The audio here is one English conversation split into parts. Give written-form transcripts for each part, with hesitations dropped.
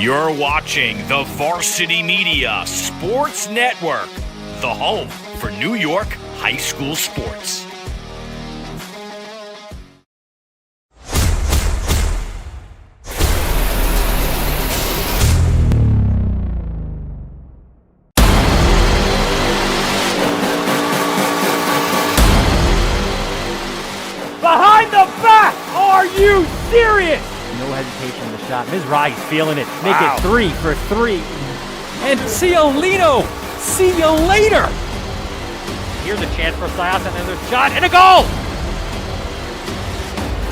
You're watching the Varsity Media Sports Network, the home for New York high school sports. Behind the back! Are you serious? No hesitation in the shot. Ms. Rice feeling it. Make it 3 for 3. And Ciolino, see you later. Here's a chance for Sias, another shot and a goal.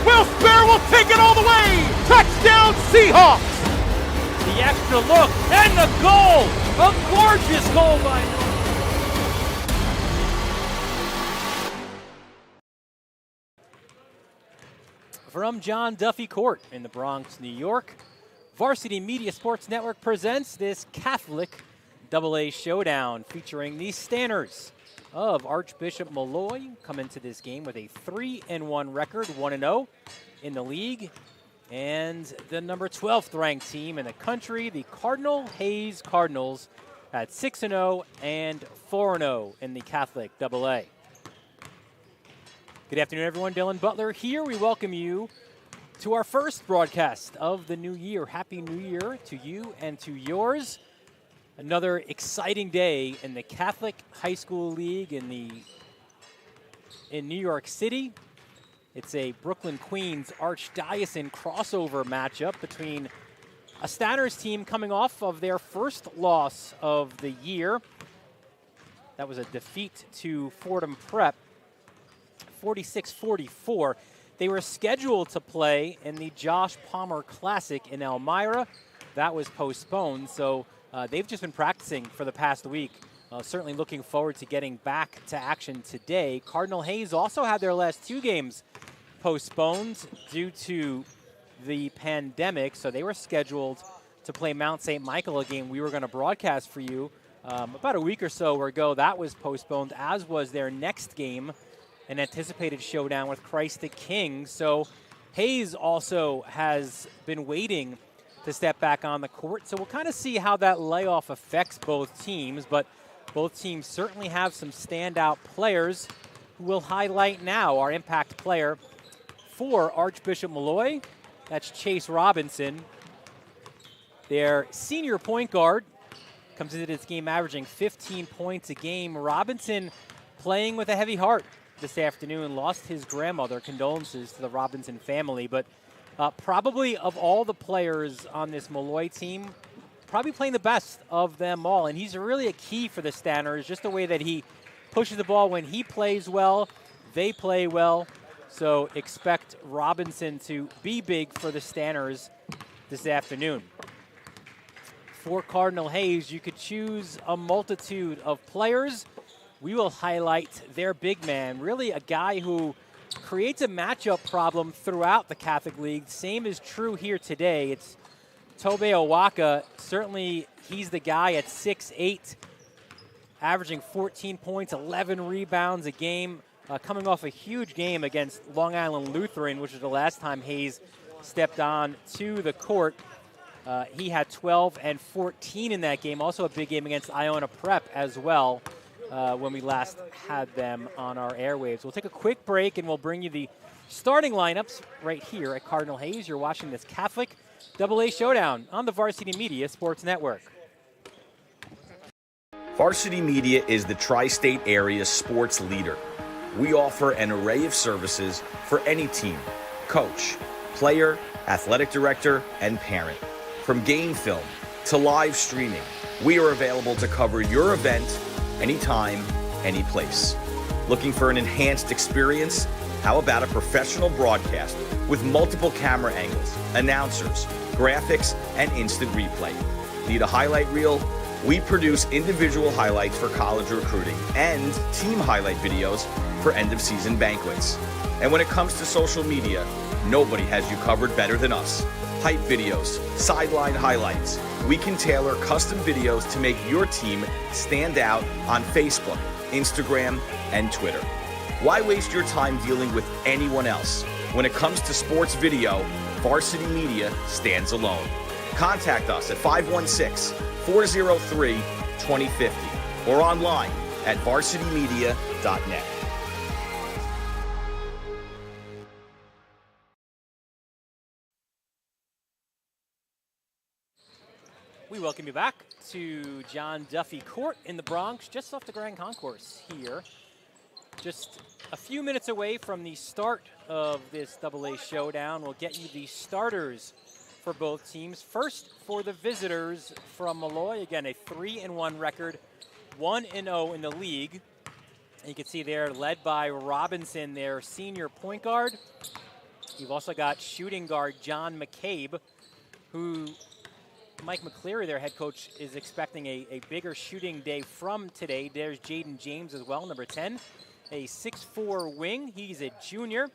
Will Spare will take it all the way. Touchdown Seahawks. The extra look and the goal. A gorgeous goal by Molloy. From John Duffy Court in the Bronx, New York, Varsity Media Sports Network presents this Catholic AA showdown featuring the Stanners of Archbishop Molloy come into this game with a 3-1 record, 1-0 in the league, and the number 12th ranked team in the country, the Cardinal Hayes Cardinals, at 6-0 and 4-0 in the Catholic AA. Good afternoon, everyone. Dylan Butler here. We welcome you to our first broadcast of the new year. Happy New Year to you and to yours. Another exciting day in the Catholic High School League in New York City. It's a Brooklyn-Queens Archdiocese crossover matchup between a Stanners team coming off of their first loss of the year. That was a defeat to Fordham Prep, 46-44. They were scheduled to play in the Josh Palmer Classic in Elmira. That was postponed, so they've just been practicing for the past week. Certainly looking forward to getting back to action today. Cardinal Hayes also had their last 2 games postponed due to the pandemic, so they were scheduled to play Mount St. Michael, a game we were going to broadcast for you about a week or so ago. That was postponed, as was their next game, an anticipated showdown with Christ the King. So Hayes also has been waiting to step back on the court. So we'll kind of see how that layoff affects both teams, but both teams certainly have some standout players who we'll highlight now. Our impact player for Archbishop Molloy, that's Chase Robinson. Their senior point guard comes into this game averaging 15 points a game. Robinson playing with a heavy heart this afternoon, lost his grandmother. Condolences to the Robinson family, but probably of all the players on this Molloy team, probably playing the best of them all. And he's really a key for the Stanners, just the way that he pushes the ball. When he plays well, they play well. So expect Robinson to be big for the Stanners this afternoon. For Cardinal Hayes, you could choose a multitude of players. We will highlight their big man, really a guy who creates a matchup problem throughout the Catholic League. Same is true here today. It's Tobe Owaka. Certainly he's the guy at 6'8", averaging 14 points, 11 rebounds a game, coming off a huge game against Long Island Lutheran, which was the last time Hayes stepped on to the court. He had 12 and 14 in that game. Also a big game against Iona Prep as well. When we last had them on our airwaves. We'll take a quick break and we'll bring you the starting lineups right here at Cardinal Hayes. You're watching this Catholic AA showdown on the Varsity Media Sports Network. Varsity Media is the tri-state area sports leader. We offer an array of services for any team, coach, player, athletic director, and parent. From game film to live streaming, we are available to cover your event anytime, any place. Looking for an enhanced experience? How about a professional broadcast with multiple camera angles, announcers, graphics, and instant replay? Need a highlight reel? We produce individual highlights for college recruiting and team highlight videos for end-of-season banquets. And when it comes to social media, nobody has you covered better than us. Hype videos, sideline highlights. We can tailor custom videos to make your team stand out on Facebook, Instagram, and Twitter. Why waste your time dealing with anyone else? When it comes to sports video, Varsity Media stands alone. Contact us at 516-403-2050 or online at varsitymedia.net. We welcome you back to John Duffy Court in the Bronx, just off the Grand Concourse here. Just a few minutes away from the start of this AA showdown. We'll get you the starters for both teams. First, for the visitors from Molloy, again, a 3-1 record, 1-0 in the league. And you can see there, led by Robinson, their senior point guard. You've also got shooting guard John McCabe, who Mike McCleary, their head coach, is expecting a bigger shooting day from today. There's Jaden James as well, number 10, a 6'4" wing. He's a junior.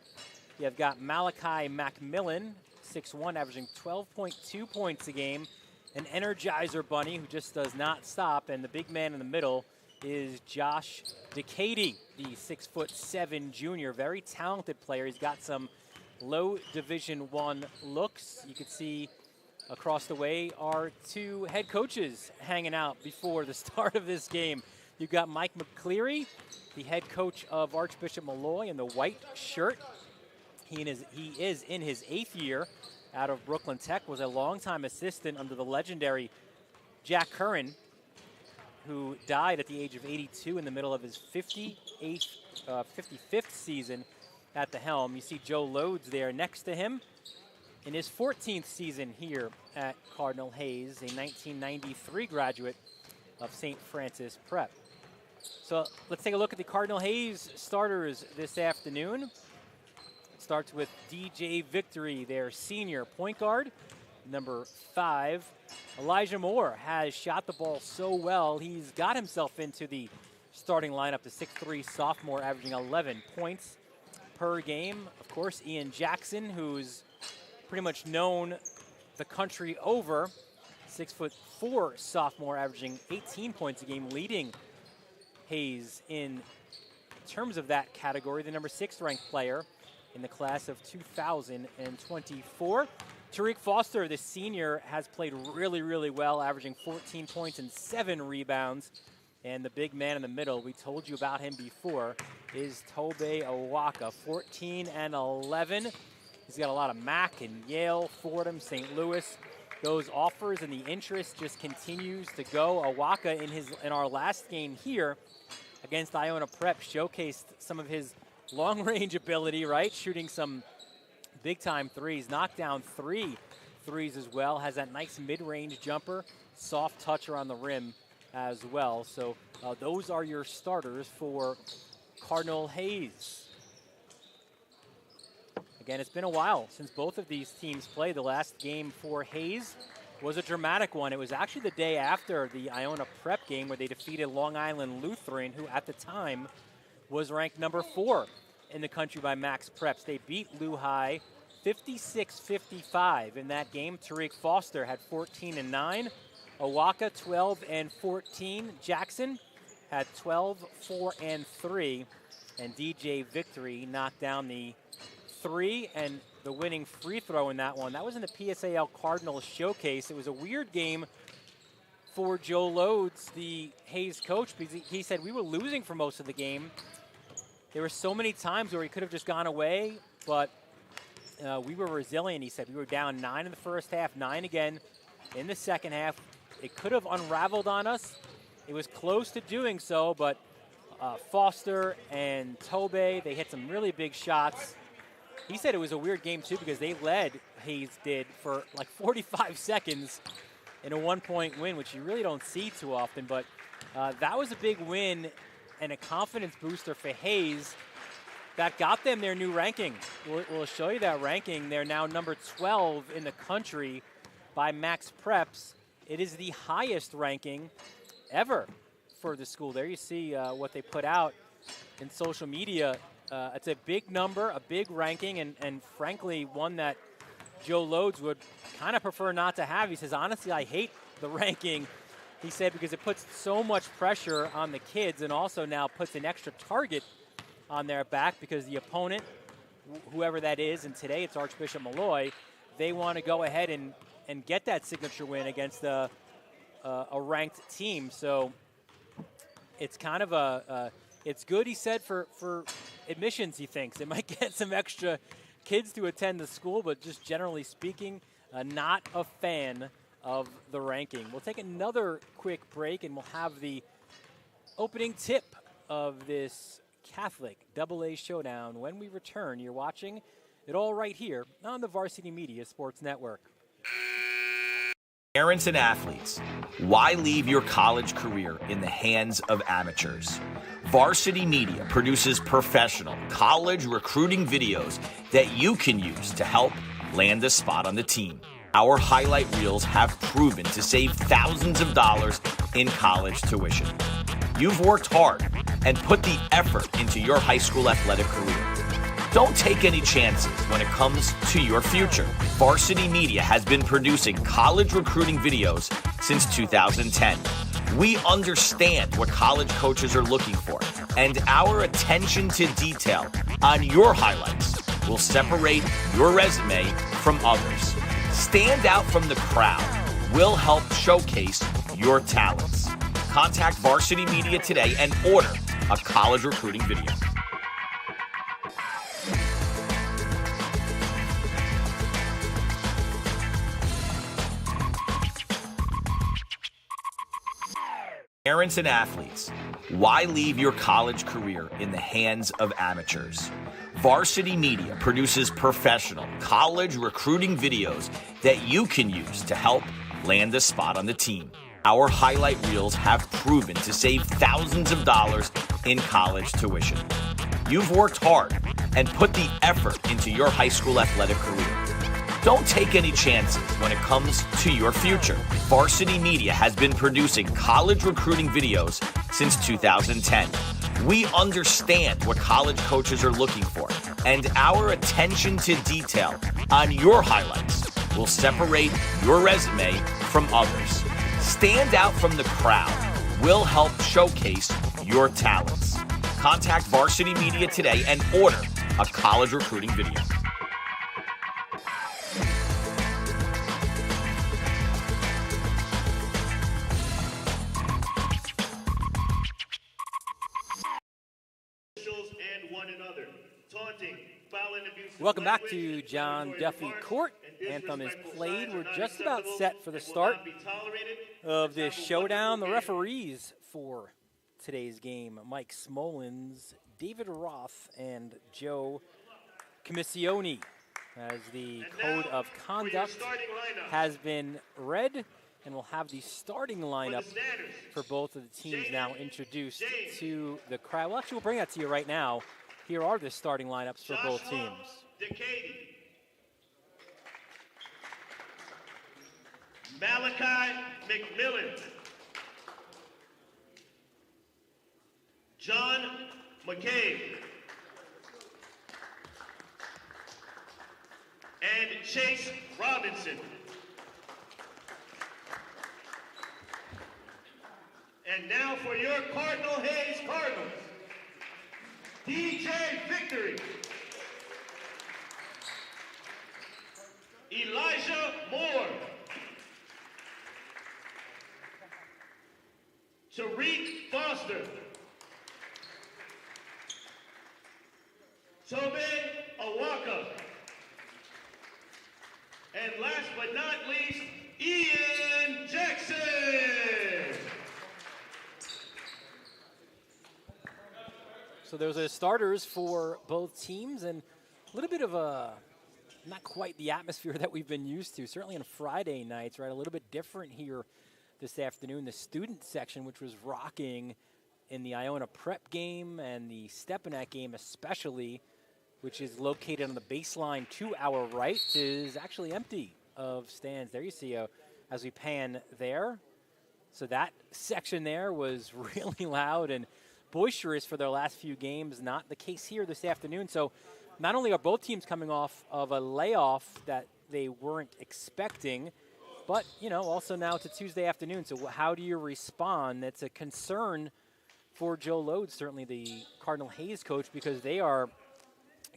You've got Malachi Macmillan, 6'1", averaging 12.2 points a game. An Energizer bunny who just does not stop. And the big man in the middle is Josh Decady, the 6'7" junior. Very talented player. He's got some low Division I looks. You can see across the way are two head coaches hanging out before the start of this game. You've got Mike McCleary, the head coach of Archbishop Molloy, in the white shirt. He is in his 8th year out of Brooklyn Tech, was a longtime assistant under the legendary Jack Curran, who died at the age of 82 in the middle of his 55th season at the helm. You see Joe Lodes there next to him in his 14th season here at Cardinal. Hayes, a 1993 graduate of St. Francis Prep. So let's take a look at the Cardinal Hayes starters this afternoon. It starts with DJ Victory, their senior point guard, number 5. Elijah Moore has shot the ball so well, he's got himself into the starting lineup, the 6'3" sophomore, averaging 11 points per game. Of course, Ian Jackson, who's pretty much known the country over, 6'4" sophomore, averaging 18 points a game, leading Hayes in terms of that category, the number 6 ranked player in the class of 2024. Tariq Foster, the senior, has played really, really well, averaging 14 points and 7 rebounds. And the big man in the middle, we told you about him before, is Tobe Awaka, 14 and 11. He's got a lot of MAC and Yale, Fordham, St. Louis. Those offers and the interest just continues to go. Awaka in our last game here against Iona Prep showcased some of his long-range ability, right? Shooting some big-time threes, knocked down 3 threes as well. Has that nice mid-range jumper, soft touch around the rim as well. So those are your starters for Cardinal Hayes. Again, it's been a while since both of these teams played. The last game for Hayes was a dramatic one. It was actually the day after the Iona Prep game where they defeated Long Island Lutheran, who at the time was ranked number 4 in the country by Max Preps. They beat Lou High 56-55 in that game. Tariq Foster had 14 and 9. Awaka 12 and 14. Jackson had 12, 4 and 3. And DJ Victory knocked down the 3 and the winning free throw in that one. That was in the PSAL Cardinals showcase. It was a weird game for Joe Lodes, the Hayes coach, because he said we were losing for most of the game. There were so many times where he could have just gone away, but we were resilient. He said we were down 9 in the first half, 9 again in the second half. It could have unraveled on us. It was close to doing so, but Foster and Tobe, they hit some really big shots. He said it was a weird game, too, because they led, Hayes did, for like 45 seconds in a 1-point win, which you really don't see too often. But that was a big win and a confidence booster for Hayes that got them their new ranking. We'll show you that ranking. They're now number 12 in the country by Max Preps. It is the highest ranking ever for the school. There you see what they put out in social media. It's a big number, a big ranking, and frankly, one that Joe Lodes would kind of prefer not to have. He says, honestly, I hate the ranking. He said because it puts so much pressure on the kids and also now puts an extra target on their back because the opponent, whoever that is, and today it's Archbishop Molloy, they want to go ahead and and get that signature win against a ranked team. So it's kind of it's good, he said, for admissions, he thinks. It might get some extra kids to attend the school, but just generally speaking, not a fan of the ranking. We'll take another quick break, and we'll have the opening tip of this Catholic AA Showdown when we return. You're watching it all right here on the Varsity Media Sports Network. Parents and athletes, why leave your college career in the hands of amateurs? Varsity Media produces professional college recruiting videos that you can use to help land a spot on the team. Our highlight reels have proven to save thousands of dollars in college tuition. You've worked hard and put the effort into your high school athletic career. Don't take any chances when it comes to your future. Varsity Media has been producing college recruiting videos since 2010. We understand what college coaches are looking for, and our attention to detail on your highlights will separate your resume from others. Stand out from the crowd. We'll help showcase your talents. Contact Varsity Media today and order a college recruiting video. Parents and athletes, why leave your college career in the hands of amateurs? Varsity Media produces professional college recruiting videos that you can use to help land a spot on the team. Our highlight reels have proven to save thousands of dollars in college tuition. You've worked hard and put the effort into your high school athletic career. Don't take any chances when it comes to your future. Varsity Media has been producing college recruiting videos since 2010. We understand what college coaches are looking for, and our attention to detail on your highlights will separate your resume from others. Stand out from the crowd. We'll help showcase your talents. Contact Varsity Media today and order a college recruiting video. Welcome back to John Duffy Court. Anthem is played. We're just about set for the start of this showdown. The referees for today's game, Mike Smolens, David Roth, and Joe Commissioni, as the code of conduct has been read, and we'll have the starting lineup for both of the teams now introduced to the crowd. Well, actually, we'll bring that to you right now. Here are the starting lineups for both teams. Malachi McMillan, John McCabe, and Chase Robinson. And now for your Cardinal Hayes Cardinals, DJ Victory, Elijah Moore, Tariq Foster, Tobe Awaka, and last but not least, Ian Jackson. So those are the starters for both teams, and a little bit of a, not quite the atmosphere that we've been used to, certainly on Friday nights, right? A little bit different here this afternoon. The student section, which was rocking in the Iona Prep game and the Stepanak game especially, which is located on the baseline to our right, is actually empty of stands. There you see as we pan there. So that section there was really loud and boisterous for their last few games. Not the case here this afternoon. So not only are both teams coming off of a layoff that they weren't expecting, but, you know, also now it's a Tuesday afternoon. So how do you respond? That's a concern for Joe Lodes, certainly the Cardinal Hayes coach, because they are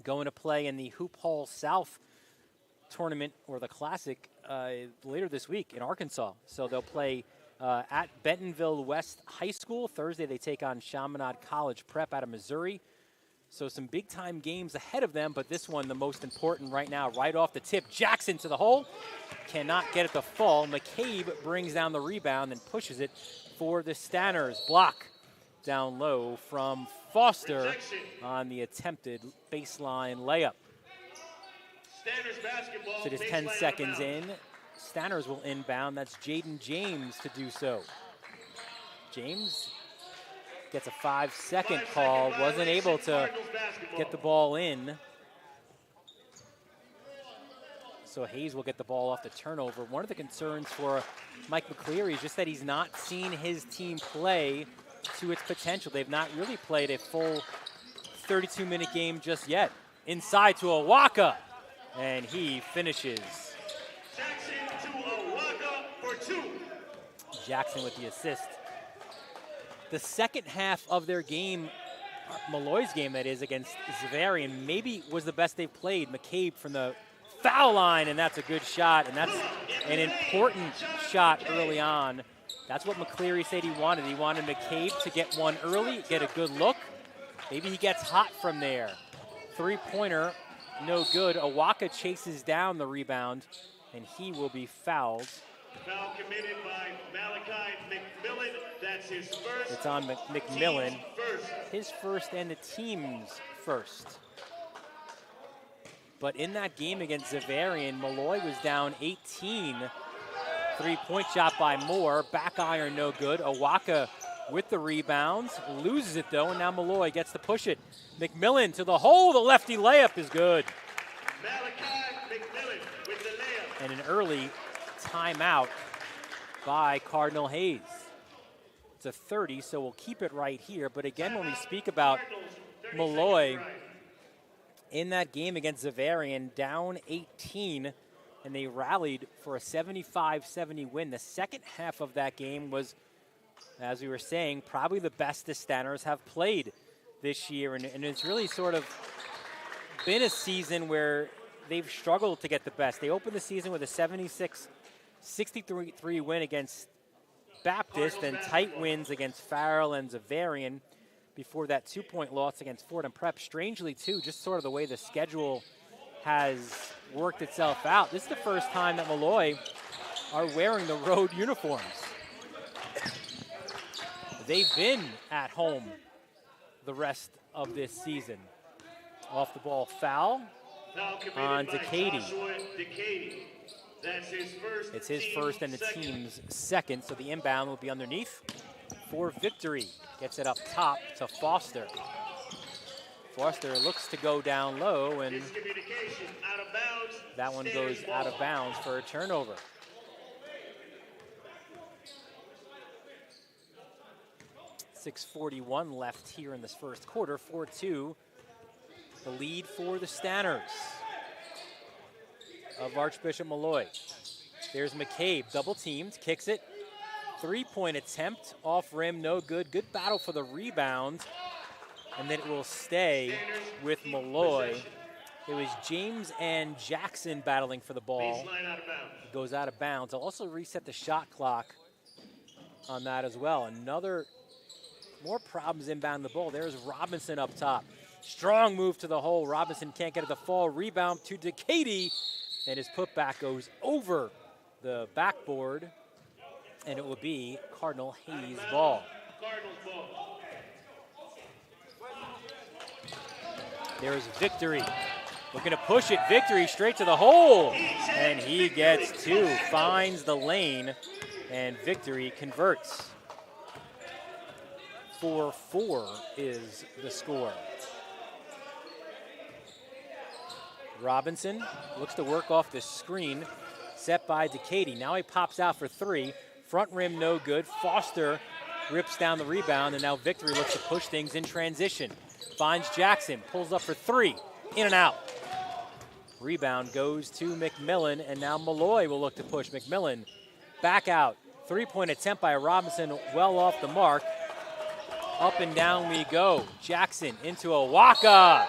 going to play in the Hoop Hall South tournament or the Classic later this week in Arkansas. So they'll play at Bentonville West High School. Thursday they take on Chaminade College Prep out of Missouri. So some big-time games ahead of them, but this one the most important right now. Right off the tip, Jackson to the hole. Cannot get it to fall. McCabe brings down the rebound and pushes it for the Stanners. Block down low from Foster on the attempted baseline layup. Stanners basketball. So just 10 seconds in. Stanners will inbound. That's Jaden James to do so. James gets a 5-second call. Wasn't able to get the ball in. So Hayes will get the ball off the turnover. One of the concerns for Mike McCleary is just that he's not seen his team play to its potential. They've not really played a full 32-minute game just yet. Inside to Awaka, and he finishes. Jackson to Awaka for 2. Jackson with the assist. The second half of their game, Molloy's game that is, against Zavarian, maybe was the best they've played. McCabe from the foul line, and that's a good shot, and that's an important shot early on. That's what McCleary said he wanted. He wanted McCabe to get one early, get a good look. Maybe he gets hot from there. Three-pointer, no good. Awaka chases down the rebound, and he will be fouled. Foul committed by Malachi McMillan. That's his first. It's on McMillan. Team's first. His first and the team's first. But in that game against Zavarian, Molloy was down 18. Three-point shot by Moore. Back iron, no good. Awaka with the rebounds. Loses it, though, and now Molloy gets to push it. McMillan to the hole. The lefty layup is good. Malachi McMillan with the layup. And an early timeout by Cardinal Hayes. It's a 30, so we'll keep it right here. But again, when we speak about Molloy, in that game against Zavarian, down 18, and they rallied for a 75-70 win. The second half of that game was, as we were saying, probably the best the Stanners have played this year, and it's really sort of been a season where they've struggled to get the best. They opened the season with a 63 win against Baptist, and tight wins against Farrell and Zavarian before that 2-point loss against Fordham Prep. Strangely, too, just sort of the way the schedule has worked itself out. This is the first time that Molloy are wearing the road uniforms. They've been at home the rest of this season. Off the ball foul on Decady. That's his first. It's his first and the team's second, so the inbound will be underneath for Victory. Gets it up top to Foster. Foster looks to go down low, and Out of bounds. that one goes out of bounds for a turnover. .641 left here in this first quarter. 4-2, the lead for the Stanners of Archbishop Molloy. There's McCabe, double teamed, kicks it. Three-point attempt, off rim, no good. Good battle for the rebound, and then it will stay with Molloy. It was James and Jackson battling for the ball. It goes out of bounds. I'll also reset the shot clock on that as well. More problems inbound the ball. There's Robinson up top. Strong move to the hole. Robinson can't get it to fall. Rebound to Decady, and his putback goes over the backboard, and it will be Cardinal Hayes ball. There's Victory. Looking to push it. Victory straight to the hole, and he gets two. Finds the lane, and Victory converts. 4-4 is the score. Robinson looks to work off the screen set by Decady. Now he pops out for three. Front rim no good. Foster rips down the rebound, and now Victory looks to push things in transition. Finds Jackson, pulls up for three. In and out. Rebound goes to McMillan, and now Molloy will look to push. McMillan back out. Three-point attempt by Robinson, well off the mark. Up and down we go. Jackson into Awaka.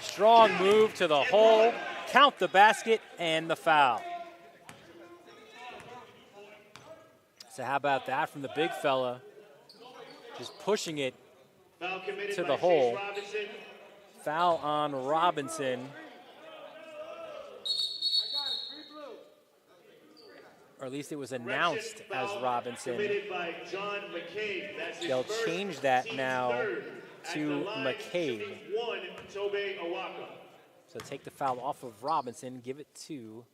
Strong move to the hole. count the basket and the foul. So how about that from the big fella? Just pushing it to the hole. Foul on Robinson. Or at least it was announced as Robinson. They'll change that now to McCabe. So take the foul off of Robinson, give it to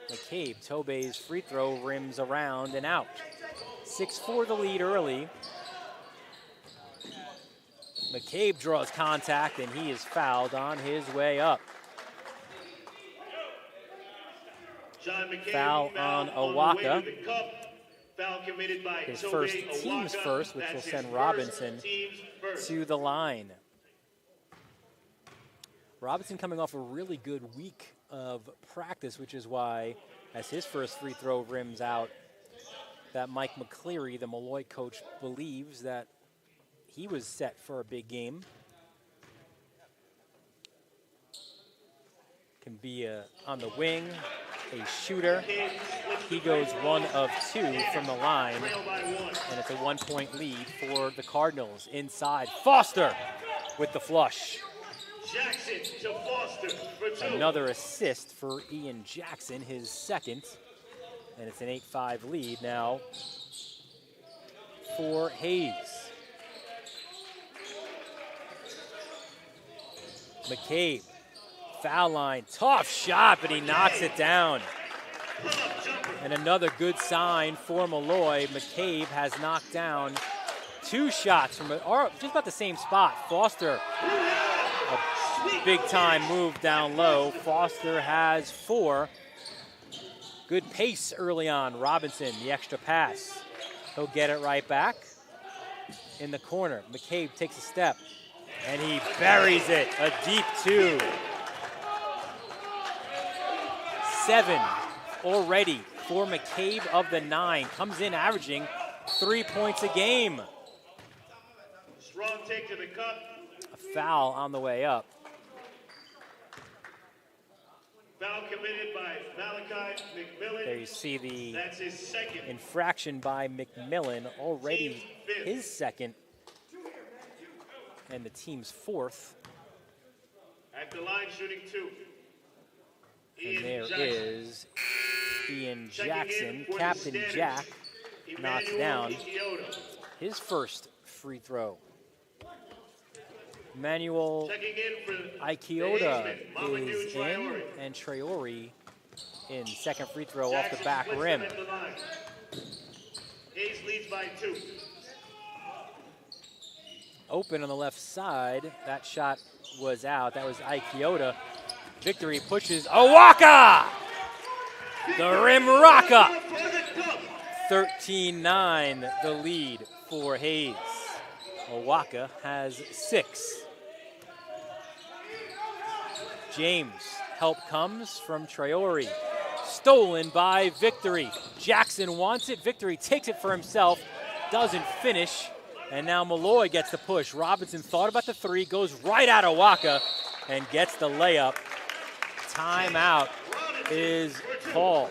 McCabe. Tobey's free throw rims around and out. 6-4 the lead early. McCabe draws contact and he is fouled on his way up. Foul on Owaka. His first, team's first, which will send Robinson to the line. Robinson coming off a really good week of practice, which is why, as his first free throw rims out, that Mike McCleary, the Molloy coach, believes that he was set for a big game. Can be on the wing, a shooter. He goes 1 of 2 from the line, and it's a 1-point lead for the Cardinals. Inside, Foster with the flush. Jackson to Foster for 2. Another assist for Ian Jackson, his second, and it's an 8-5 lead now for Hayes. McCabe, foul line, tough shot, but he knocks it down. And another good sign for Molloy. McCabe has knocked down 2 shots from just about the same spot. Foster, a big time move down low. Foster has 4. Good pace early on. Robinson, the extra pass. He'll get it right back in the corner. McCabe takes a step. And he buries it, a deep 2. 7 already for McCabe of the 9. Comes in averaging 3 points a game. Strong take to the cup. A foul on the way up. Foul committed by Malachi McMillan. There you see the That's his second. infraction by McMillan, already his second. And the team's 4th. At the line, shooting 2. And there is Ian Jackson, Captain Jack, knocks down his first free throw. Emmanuel Ikiota is in, and Traore in second free throw off the back rim. Hayes leads by 2. Open on the left side. That shot was out. That was Ikiota. Victory pushes Owaka! The rim rocker! 13-9 the lead for Hayes. Owaka has 6. James, help comes from Traore. Stolen by Victory. Jackson wants it. Victory takes it for himself. Doesn't finish. And now Molloy gets the push. Robinson thought about the 3, goes right at Owaka, and gets the layup. Timeout is called.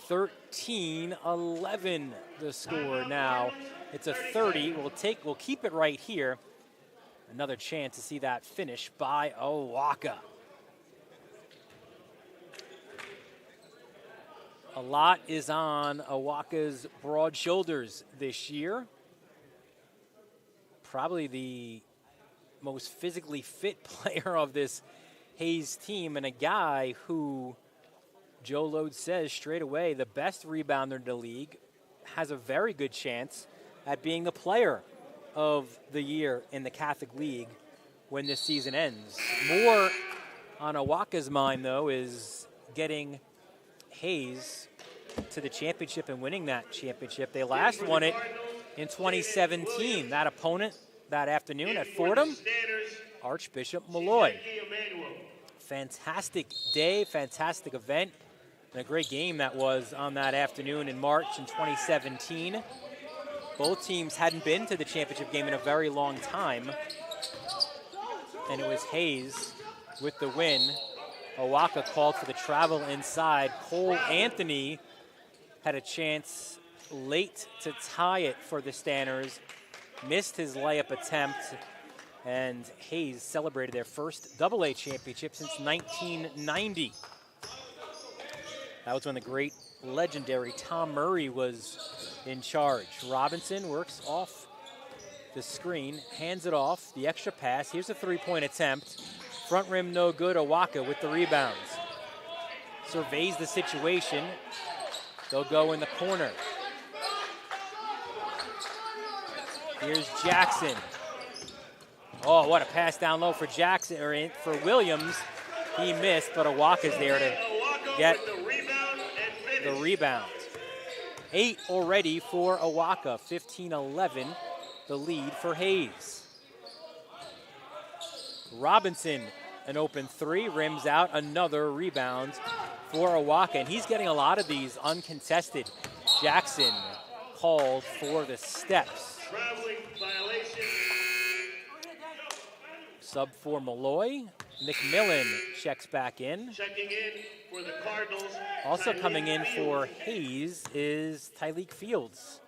13-11 the score now. It's a 30. We'll keep it right here. Another chance to see that finish by Owaka. A lot is on Owaka's broad shoulders this year. Probably the most physically fit player of this Hayes team, and a guy who Joe Load says straight away the best rebounder in the league, has a very good chance at being the player of the year in the Catholic League when this season ends. More on Owaka's mind, though, is getting Hayes to the championship and winning that championship. They last won it in 2017. That opponent that afternoon at Fordham, Archbishop Molloy. Fantastic day, fantastic event, and a great game that was on that afternoon in March in 2017. Both teams hadn't been to the championship game in a very long time, and it was Hayes with the win. Owaka called for the travel inside. Cole Anthony had a chance late to tie it for the Stanners. Missed his layup attempt, and Hayes celebrated their first AA championship since 1990. That was when the great, legendary Tom Murray was in charge. Robinson works off the screen, hands it off, the extra pass. Here's a three-point attempt. Front rim no good, Owaka with the rebounds. Surveys the situation. They'll go in the corner. Here's Jackson. Oh, what a pass down low for Jackson, or for Williams. He missed, but Owaka's there to get the rebound. 8 already for Owaka, 15-11, the lead for Hayes. Robinson, an open three, rims out, another rebound for Owaka, and he's getting a lot of these uncontested. Jackson called for the steps. Traveling violation. Sub for Molloy. McMillan checks back in. Checking in for the Cardinals. Also coming in Fields. for Hayes is Tyleek Fields,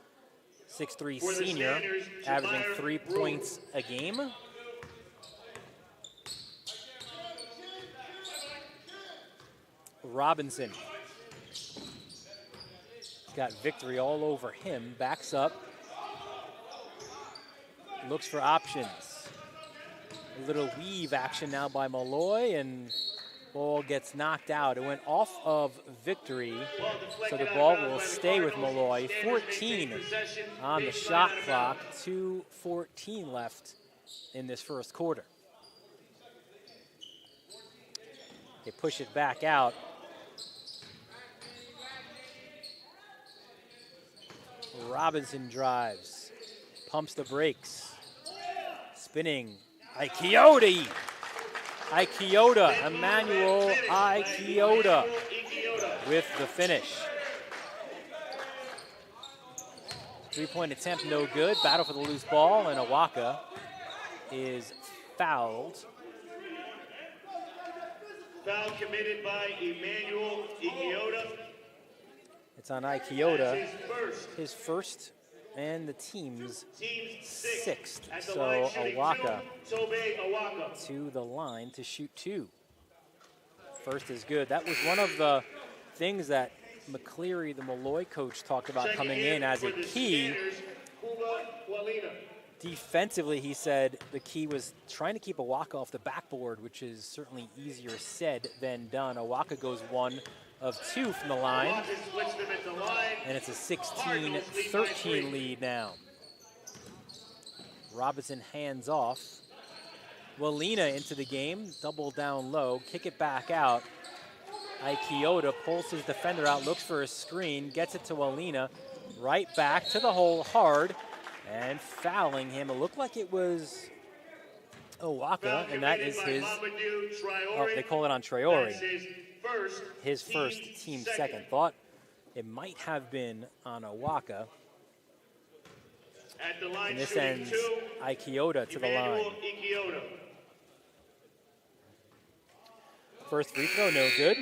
6'3" For the senior, Stanners, averaging Jemire 3 Brewer. points a game. Robinson got victory all over him, backs up, looks for options. A little weave action now by Molloy, and ball gets knocked out. It went off of victory, so the ball will stay with Molloy. 14 on the shot clock, 2:14 left in this first quarter. They push it back out. Robinson drives, pumps the brakes, spinning. Ikioda, Emmanuel Ikioda with the finish. 3-point attempt, no good. Battle for the loose ball, and Owaka is fouled. Foul committed by Emmanuel Ikioda. It's on Ikioda, His first. his first and the team's Team's sixth. At the So line shooting Owaka two, Tobe Owaka. to the line to shoot 2. First is good. That was one of the things that McCleary, the Molloy coach, talked about Checking coming in as a for the key. Stanners, Kuba Walina. Defensively, he said the key was trying to keep Owaka off the backboard, which is certainly easier said than done. Owaka goes 1 of 2 from the line, Owaka splits them at the line. and it's a 16-13 lead now. Robinson hands off. Walina into the game, double down low, kick it back out. Ikioda pulls his defender out, looks for a screen, gets it to Walina, right back to the hole hard, and fouling him. It looked like it was Owaka, and that is his, oh, they call it on Traore, his first team second. Thought it might have been on Owaka. At the line And this shooting ends two, Ikioda to the line. Emmanuel Ikioda. First free throw, no good.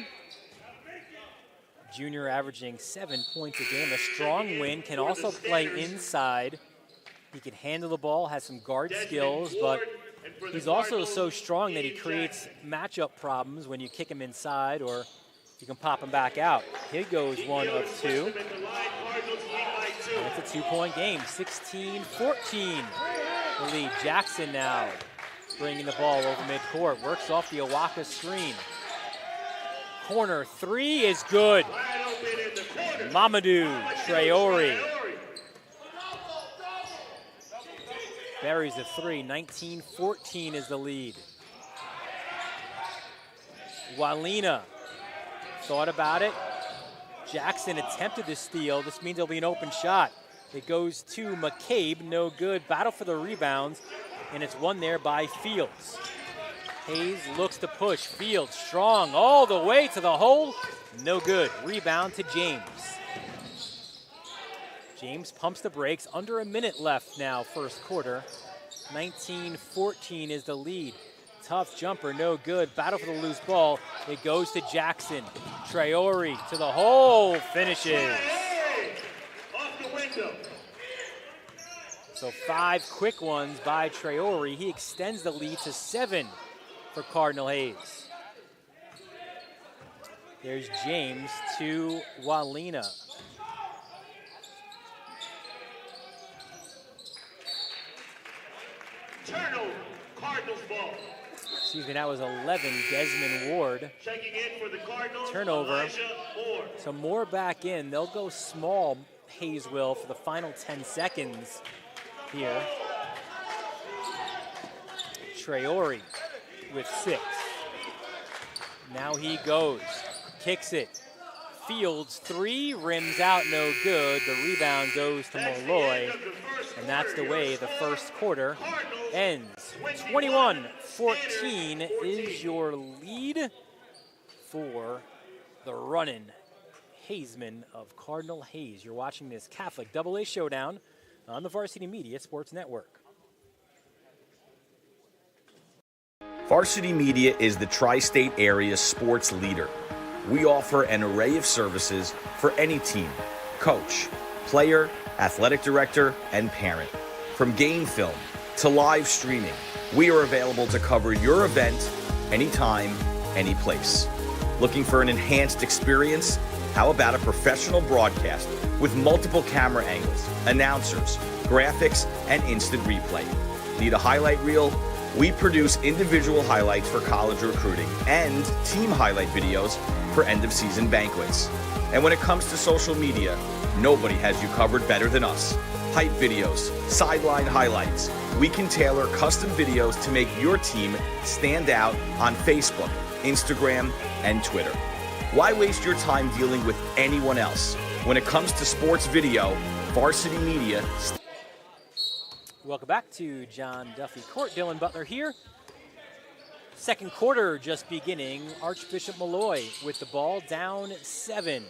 Junior averaging 7 points a game. A strong win, can also play inside. He can handle the ball, has some guard skills, but he's also so strong that he creates matchup problems when you kick him inside or you can pop him back out. He goes 1 of 2. And it's a 2-point game, 16-14. The lead. Jackson now bringing the ball over midcourt. Works off the Owaka screen. Corner 3 is good. Mamadou Traore buries the 3. 19-14 is the lead. Walina thought about it. Jackson attempted to steal. This means there'll be an open shot. It goes to McCabe, no good. Battle for the rebounds, and it's won there by Fields. Hayes looks to push. Fields strong all the way to the hole. No good. Rebound to James. James pumps the brakes. Under a minute left now, first quarter. 19-14 is the lead. tough jumper, no good. Battle for the loose ball. It goes to Jackson. Traore to the hole, finishes. Off the window. So 5 quick ones by Traore. He extends the lead to 7 for Cardinal Hayes. There's James to Walina. Turnover, Cardinals ball. Excuse me, that was 11, Desmond Ward. Checking in for the Cardinals. Turnover. Elijah Moore. So Moore back in. They'll go small, Hayes will, for the final 10 seconds here. Traore with 6. Now he goes, kicks it. Fields 3, rims out, no good. The rebound goes to Molloy, and that's the way the first quarter ends. 21-14 is your lead for the running Hayesmen of Cardinal Hayes. You're watching this Catholic AA Showdown on the Varsity Media Sports Network. Varsity Media is the tri-state area sports leader. We offer an array of services for any team, coach, player, athletic director, and parent. From game film to live streaming, we are available to cover your event anytime, any place. Looking for an enhanced experience? How about a professional broadcast with multiple camera angles, announcers, graphics, and instant replay? Need a highlight reel? We produce individual highlights for college recruiting and team highlight videos for end-of-season banquets. And when it comes to social media, nobody has you covered better than us. Hype videos, sideline highlights. We can tailor custom videos to make your team stand out on Facebook, Instagram, and Twitter. Why waste your time dealing with anyone else? When it comes to sports video, Varsity Media. Welcome back to John Duffy Court. Dylan Butler here. Second quarter just beginning. Archbishop Molloy with the ball, down 7.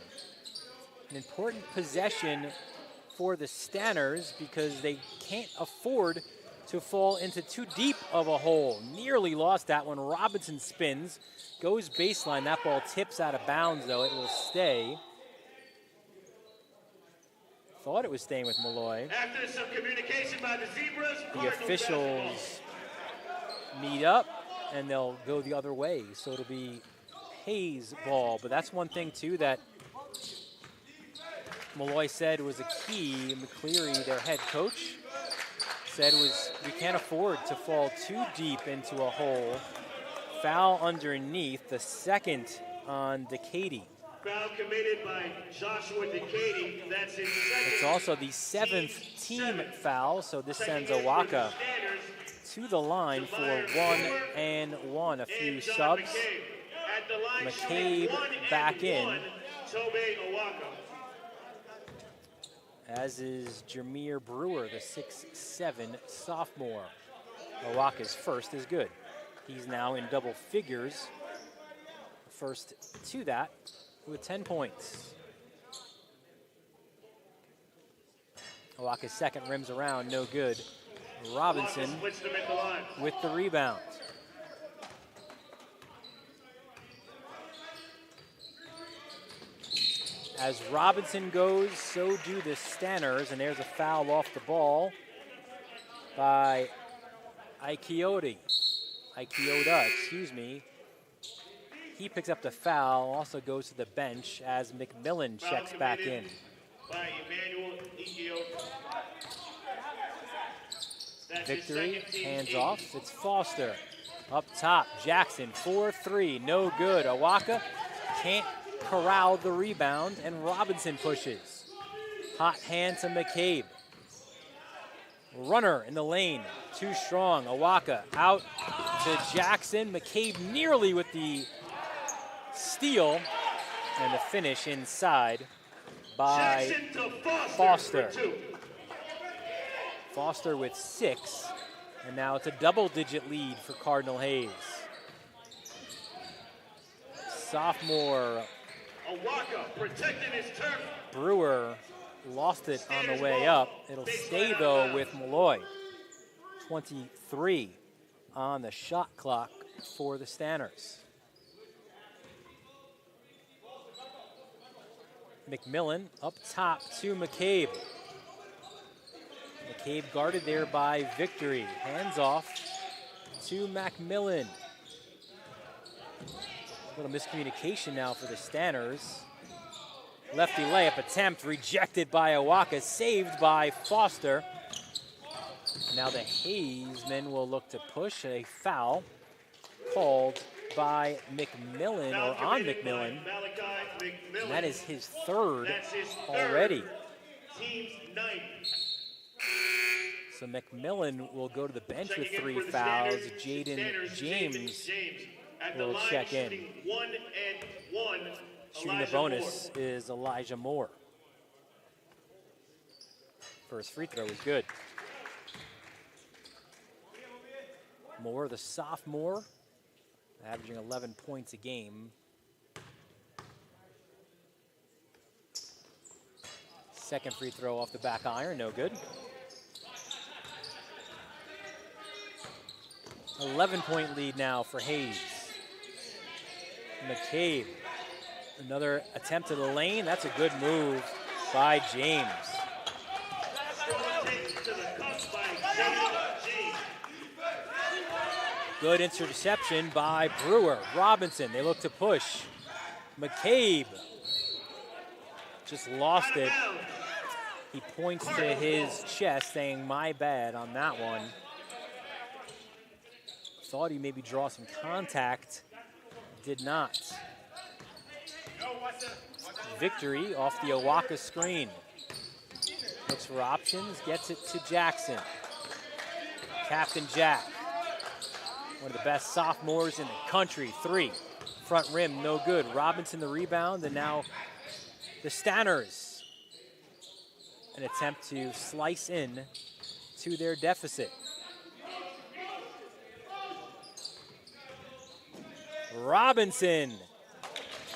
An important possession for the Stanners because they can't afford to fall into too deep of a hole. Nearly lost that one. Robinson spins, goes baseline. That ball tips out of bounds, though. It will stay. Thought it was staying with Molloy. After some communication by the Zebras, The officials meet up, and they'll go the other way. So it'll be Hayes ball. But that's one thing, too, that Molloy said was a key. McCleary, their head coach, said was we can't afford to fall too deep into a hole. Foul underneath, the second on Decady. Foul committed by Joshua Decady. That's his second. It's also the 7th team foul, so this sends Owaka to the line for 1-1. A few subs. McCabe back in, as is Jameer Brewer, the 6'7" sophomore. Owaka's first is good. He's now in double figures. First to that with 10 points. Owaka's second rims around, no good. Robinson with the rebound. As Robinson goes, so do the Stanners, and there's a foul off the ball by Ikioda, excuse me. He picks up the foul, also goes to the bench as McMillan checks back in. By Emmanuel Ikioda. Victory, hands off, it's Foster. Up top, Jackson, 4-3, no good. Owaka can't corral the rebound, and Robinson pushes. Hot hand to McCabe. Runner in the lane, too strong. Owaka out to Jackson. McCabe nearly with the steal, and the finish inside by Foster. Foster with 6, and now it's a double-digit lead for Cardinal Hayes. Sophomore Owaka protecting his turf. Brewer lost it on the way up. It'll stay, though, with Molloy. 23 on the shot clock for the Stanners. McMillan up top to McCabe. McCabe guarded there by Victory. Hands off to McMillan. A little miscommunication now for the Stanners. Lefty layup attempt rejected by Owaka, saved by Foster. Now the Hayes men will look to push. A foul called by McMillan, or on McMillan. And that is his third already. Team's 9. So McMillan will go to the bench with 3 fouls. Jaden James will check in. Shooting the bonus is Elijah Moore. First free throw is good. Moore, the sophomore, averaging 11 points a game. Second free throw off the back iron, no good. 11-point lead now for Hayes. McCabe, another attempt to the lane. That's a good move by James. Good interception by Brewer. Robinson, they look to push. McCabe just lost it. He points to his chest saying, "My bad" on that one. Thought he maybe draw some contact. Did not. Victory off the Owaka screen. Looks for options, gets it to Jackson. Captain Jack, one of the best sophomores in the country. 3, front rim, no good. Robinson the rebound, and now the Stanners. An attempt to slice in to their deficit. Robinson,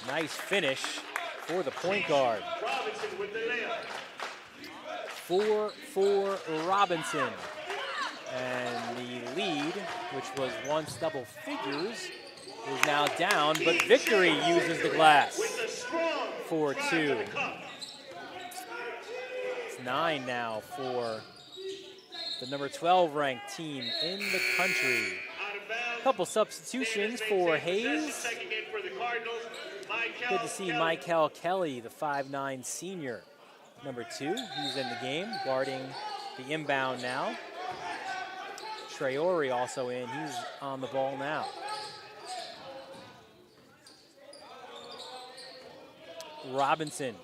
nice finish for the point guard. Robinson with the layup. 4 for Robinson. And the lead, which was once double figures, is now down, but Victory uses the glass for 2. It's 9 now for the number 12 ranked team in the country. A couple substitutions for Hayes. Good to see Michael Kelly, the 5'9" senior. Number 2, he's in the game, guarding the inbound now. Traore also in, he's on the ball now. Robinson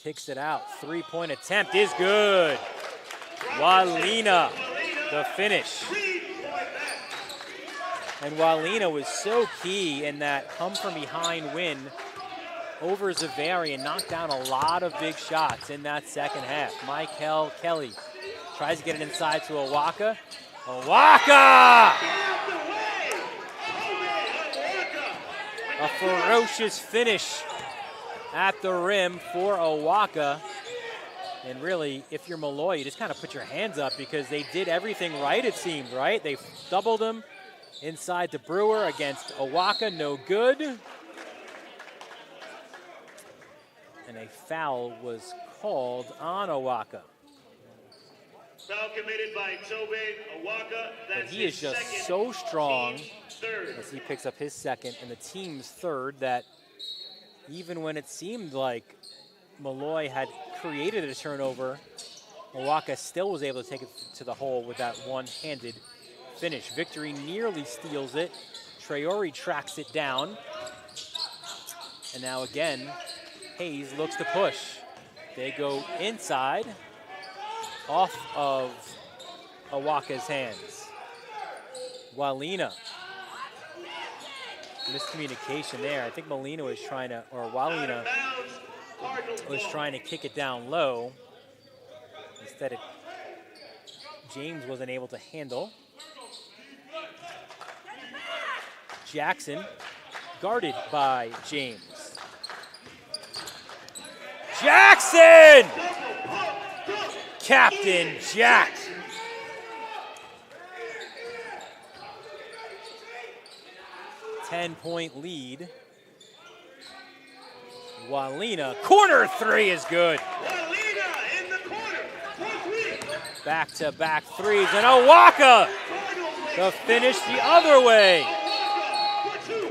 kicks it out. 3-point attempt is good. Walina, the finish. And Walina was so key in that come from behind win over Zavari and knocked down a lot of big shots in that second half. Michael Kelly tries to get it inside to Owaka. Owaka! A ferocious finish at the rim for Owaka. And really, if you're Molloy, you just kind of put your hands up because they did everything right, it seemed, right? They doubled him inside to Brewer against Owaka, no good. And a foul was called on Owaka. Foul committed by Tobe Owaka. But he is just so strong as he picks up his second and the team's third, that even when it seemed like Molloy had created a turnover, Owaka still was able to take it to the hole with that one-handed finish. Victory nearly steals it. Traore tracks it down. And now again, Hayes looks to push. They go inside, off of Owaka's hands. Walina. Miscommunication there. I think Molina was trying to, or Walina was trying to kick it down low. Instead, James wasn't able to handle. Jackson, guarded by James. Jackson! Captain Jack. 10-point lead. Walina, corner three is good. Walina in the corner for three. Back-to-back threes, and Owaka, the finish the other way. For two.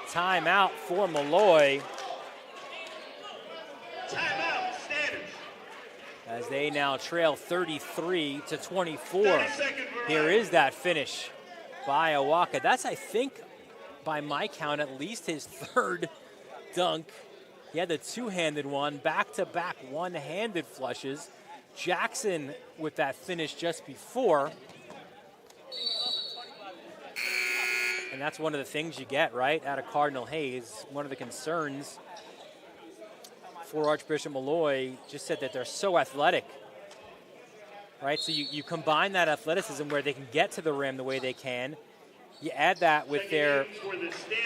Timeout for Molloy Timeout, Standards. as they now trail 33-24. 30-second Here is that finish by Owaka. That's, I think, by my count, at least his third dunk. He had the two-handed one, back-to-back one-handed flushes. Jackson with that finish just before. And that's one of the things you get, right, out of Cardinal Hayes. One of the concerns for Archbishop Molloy just said that they're so athletic, right? So you combine that athleticism where they can get to the rim the way they can. You add that with their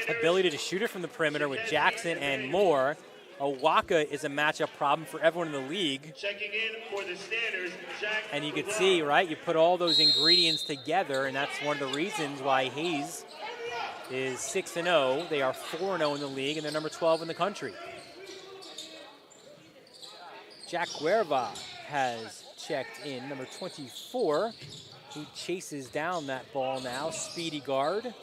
ability to shoot it from the perimeter with Jackson and Moore. Owaka is a matchup problem for everyone in the league. Checking in for the Standards, Jack. And you can see, right, you put all those ingredients together, and that's one of the reasons why Hayes is 6-0. They are 4-0 in the league, and they're number 12 in the country. Jack Guerva has checked in, number 24. He chases down that ball now, speedy guard.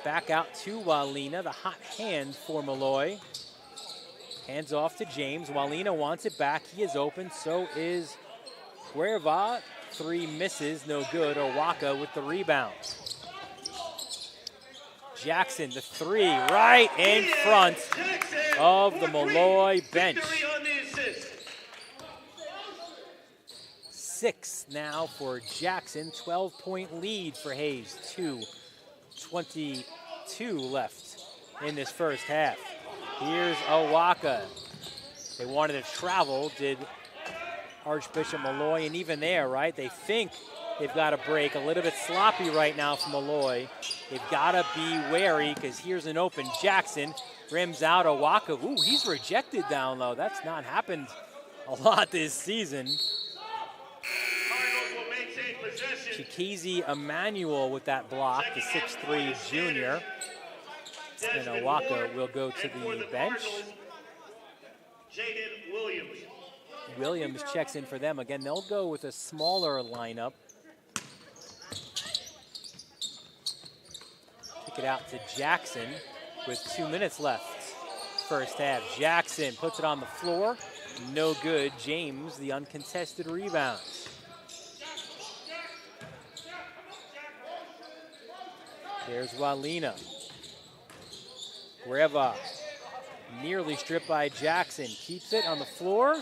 Back out to Walina, the hot hand for Molloy. Hands off to James. Walina wants it back. He is open. So is Guerva. Three misses, no good. Owaka with the rebound. Jackson, the three, right in front of the Molloy bench. 6 now for Jackson. 12-point lead for Hayes. 2:22 left in this first half. Here's Owaka. They wanted to travel, did Archbishop Molloy, and even there, right, they think they've got a break. A little bit sloppy right now from Molloy. They've got to be wary because here's an open Jackson. Rims out Owaka. Ooh, he's rejected down low. That's not happened a lot this season. Chikizi Emmanuel with that block, the 6'3 junior. And Owaka will go to the bench. Williams checks in for them. Again, they'll go with a smaller lineup. Kick it out to Jackson with 2 minutes left. First half. Jackson puts it on the floor. No good. James, the uncontested rebound. There's Walina. Guerva nearly stripped by Jackson. Keeps it on the floor,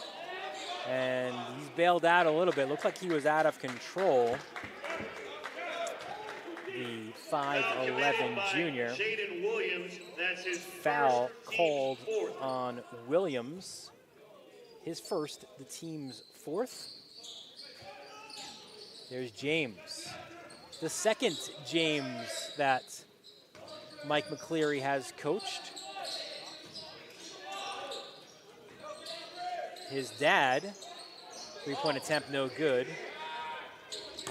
and he's bailed out a little bit. Looks like he was out of control. The 5'11 junior. Foul called on Williams. His first, the team's fourth. There's James. The second James that Mike McCleary has coached. His dad, three-point attempt, no good.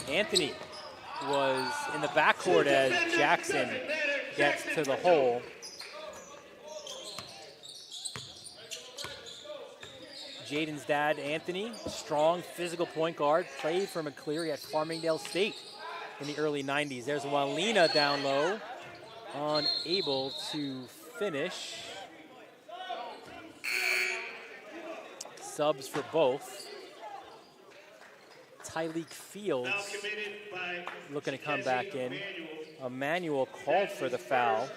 Anthony was in the backcourt as Jackson gets to the hole. Jaden's dad, Anthony, strong physical point guard, played for McCleary at Farmingdale State in the early 90s. There's Walina down low, unable to finish. Subs for both. Tyleek Fields looking to come back in. Emmanuel called for the foul.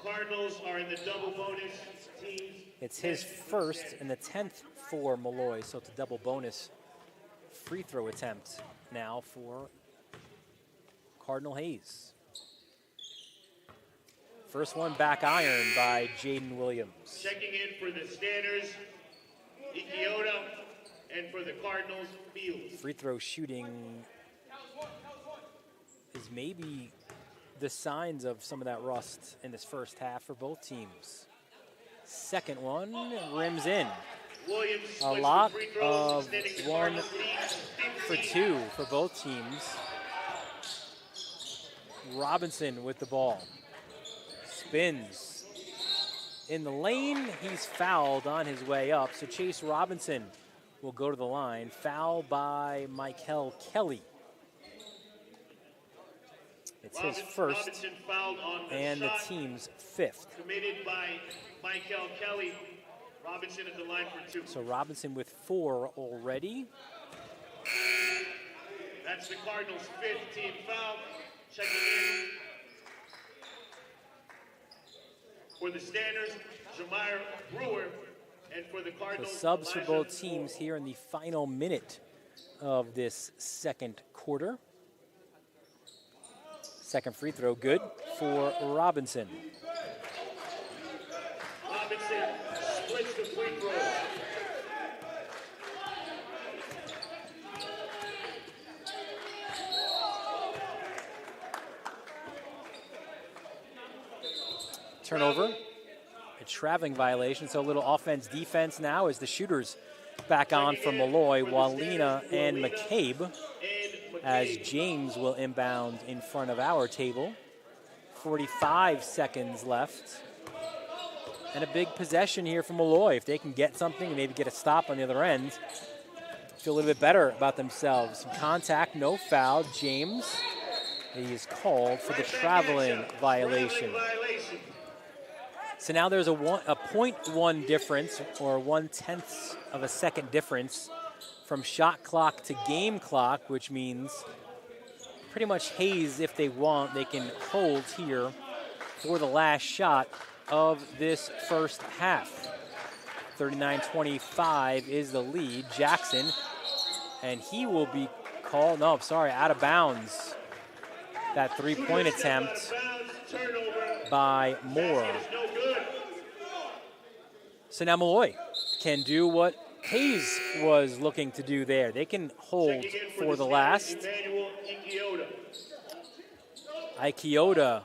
Cardinals are in the double bonus teams. It's his first and the 10th for Molloy, so it's a double bonus free throw attempt now for Cardinal Hayes. First one back iron by Jaden Williams. Checking in for the Standards, Ikiota, and for the Cardinals, Fields. Free throw shooting is maybe the signs of some of that rust in this first half for both teams. Second one rims in. Williams A lot of 1 for 2 for both teams. Robinson with the ball. Spins in the lane. He's fouled on his way up. So Chase Robinson will go to the line. Foul by Michael Kelly. It's his first and the team's fifth. Committed by Michael Kelly. Robinson at the line for 2. So Robinson with 4 already. That's the Cardinals' 5th team foul. Checking in for the Standers, Jamire Brewer, and for the Cardinals, The subs for both teams here in the final minute of this second quarter. Second free throw, good for Robinson. Robinson splits the free throw. Turnover, a traveling violation, so a little offense defense now as the shooters back on for Molloy, Walina, and McCabe, as James will inbound in front of our table. 45 seconds left. And a big possession here for Molloy. If they can get something and maybe get a stop on the other end, feel a little bit better about themselves. Some contact, no foul. James, he is called for the traveling violation. So now there's a 0.1 difference, or 1/10 of a second difference from shot clock to game clock, which means pretty much Hayes, if they want, they can hold here for the last shot of this first half. 39-25 is the lead. Jackson, and he will be called, no, sorry, out of bounds. That three-point attempt by Moore. So now Molloy can do what Hayes was looking to do there. They can hold for the last. Ikiota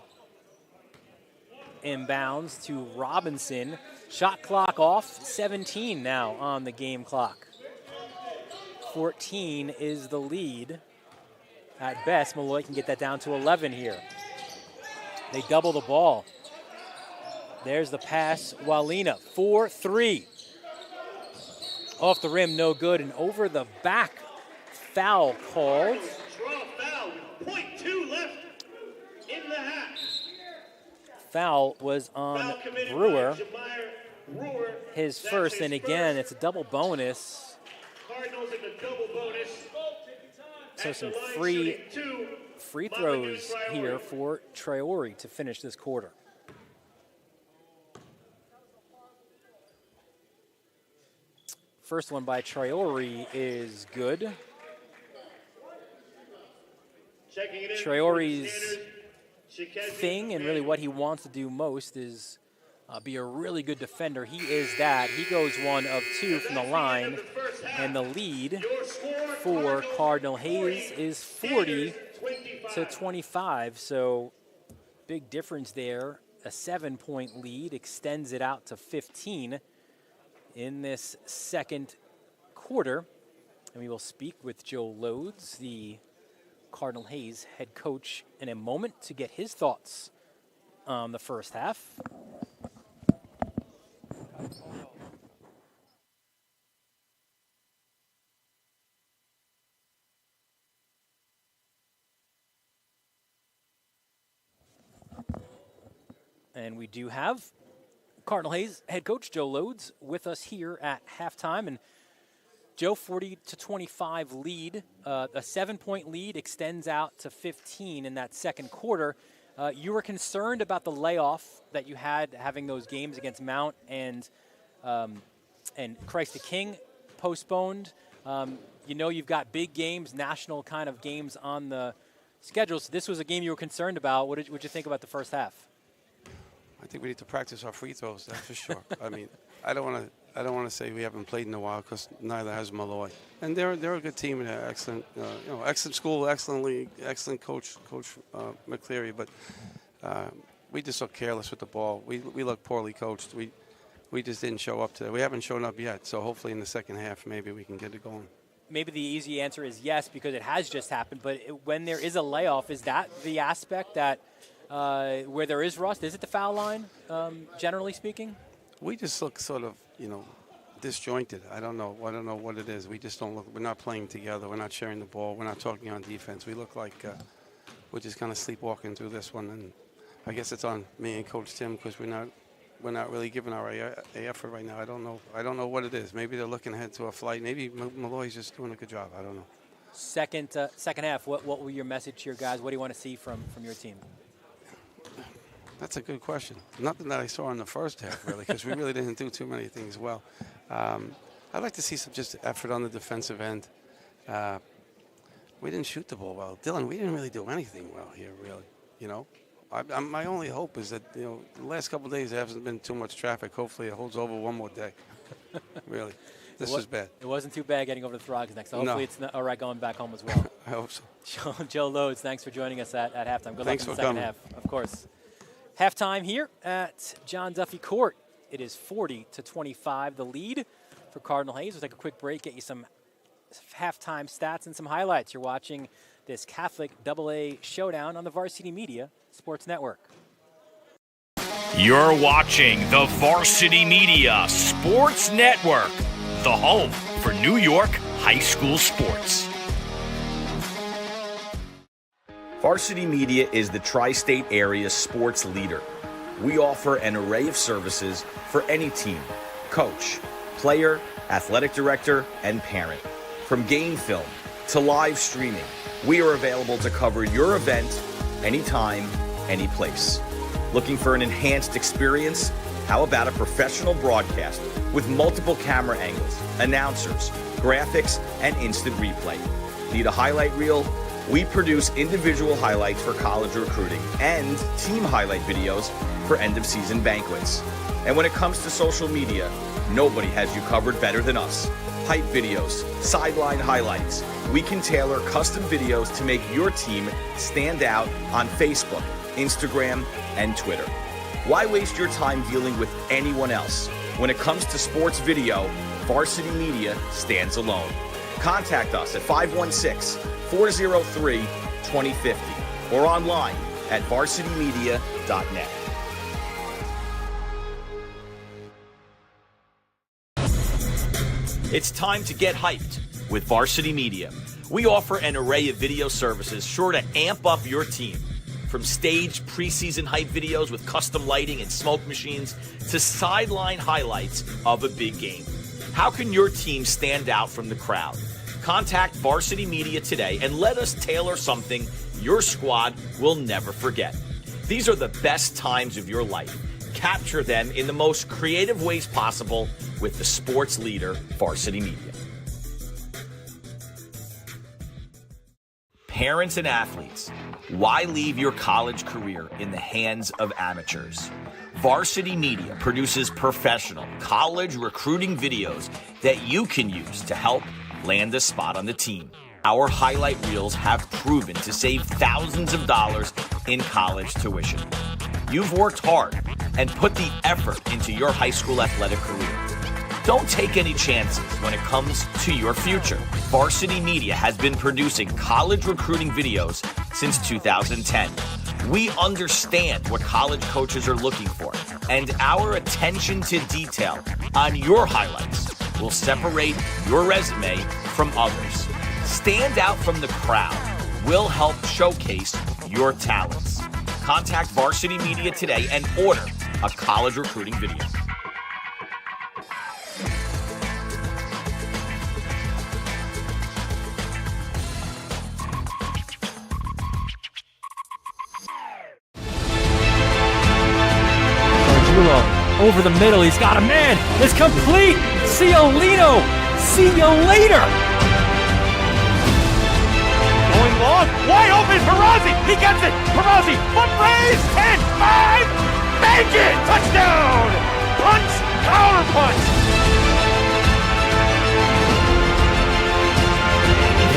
inbounds to Robinson. Shot clock off, 17 now on the game clock. 14 is the lead. At best, Molloy can get that down to 11 here. They double the ball. There's the pass, Walina, 4-3. Off the rim, no good, and over the back, foul called. Draw foul, 0.2 left in the half. Foul was on Foul committed Brewer. by Jamire Brewer. His That's first, his and again, first. it's a double bonus. Cardinals in the double bonus. So At some the line free shooting 2. free Molloy throws Traore. here for Traore to finish this quarter. First one by Traore is good. Checking it in Traore's for the Standards, thing and really what he wants to do most is be a really good defender. He is that. He goes 1 of 2 from the line, and the lead for Cardinal Hayes is 40-25. So big difference there. A 7-point lead extends it out to 15 in this second quarter. And we will speak with Joe Loads, the Cardinal Hayes head coach, in a moment to get his thoughts on the first half. And we do have Cardinal Hayes head coach Joe Loads with us here at halftime. And Joe, 40-25 lead, a 7-point lead extends out to 15 in that second quarter. You were concerned about the layoff that you had having those games against Mount and Christ the King postponed. You know you've got big games, national kind of games on the schedule. So this was a game you were concerned about. What did you think about the first half? I think we need to practice our free throws. That's for sure. I mean, I don't want to say we haven't played in a while because neither has Molloy. And they're a good team and they're excellent, excellent school, excellent league, excellent coach McCleary. But we just look careless with the ball. We look poorly coached. We just didn't show up today. We haven't shown up yet. So hopefully in the second half maybe we can get it going. maybe the easy answer is yes, because it has just happened. But when there is a layoff, is that the aspect that where there is rust? Is it the foul line, generally speaking? We just look sort of, disjointed. I don't know what it is. We just don't look. We're not playing together. We're not sharing the ball. We're not talking on defense. We look like we're just kind of sleepwalking through this one. And I guess it's on me and Coach Tim because we're not really giving our effort right now. I don't know what it is. Maybe they're looking ahead to a flight. Maybe Molloy's just doing a good job. I don't know. Second half, what will your message to your guys? What do you want to see from your team? That's a good question. Nothing that I saw in the first half, really, because we really didn't do too many things well. I'd like to see some just effort on the defensive end. We didn't shoot the ball well. Dylan, we didn't really do anything well here, really. My only hope is that, the last couple of days there hasn't been too much traffic. Hopefully it holds over one more day. Really. This was bad. It wasn't too bad getting over the Frogs next. So hopefully it's all right going back home as well. I hope so. Joe Lodes, thanks for joining us at halftime. Good Thanks luck in for the second coming. half, of course. Halftime here at John Duffy Court. It is 40-25, the lead for Cardinal Hayes. We'll take a quick break, get you some halftime stats and some highlights. You're watching this Catholic AA showdown on the Varsity Media Sports Network. You're watching the Varsity Media Sports Network, the home for New York high school sports. Varsity Media is the tri-state area sports leader. We offer an array of services for any team, coach, player, athletic director, and parent. From game film to live streaming, we are available to cover your event anytime, any place. Looking for an enhanced experience? How about a professional broadcast with multiple camera angles, announcers, graphics, and instant replay? Need a highlight reel? We produce individual highlights for college recruiting and team highlight videos for end-of-season banquets. And when it comes to social media, nobody has you covered better than us. Hype videos, sideline highlights. We can tailor custom videos to make your team stand out on Facebook, Instagram, and Twitter. Why waste your time dealing with anyone else? When it comes to sports video, Varsity Media stands alone. Contact us at 516-403-2050 or online at varsitymedia.net. It's time to get hyped with Varsity Media. We offer an array of video services sure to amp up your team. From staged preseason hype videos with custom lighting and smoke machines to sideline highlights of a big game. How can your team stand out from the crowd? Contact Varsity Media today and let us tailor something your squad will never forget. These are the best times of your life. Capture them in the most creative ways possible with the sports leader, Varsity Media. Parents and athletes, why leave your college career in the hands of amateurs? Varsity Media produces professional college recruiting videos that you can use to help land a spot on the team. Our highlight reels have proven to save thousands of dollars in college tuition. You've worked hard and put the effort into your high school athletic career. Don't take any chances when it comes to your future. Varsity Media has been producing college recruiting videos since 2010. We understand what college coaches are looking for, and our attention to detail on your highlights will separate your resume from others. Stand out from the crowd. We'll help showcase your talents. Contact Varsity Media today and order a college recruiting video. Over the middle, he's got a man. It's complete. Ciolino. See you later. Going long. Wide open for Rossi. He gets it. Rossi. Foot raise. 10, 5. Make it. Touchdown. Punch. Power punch.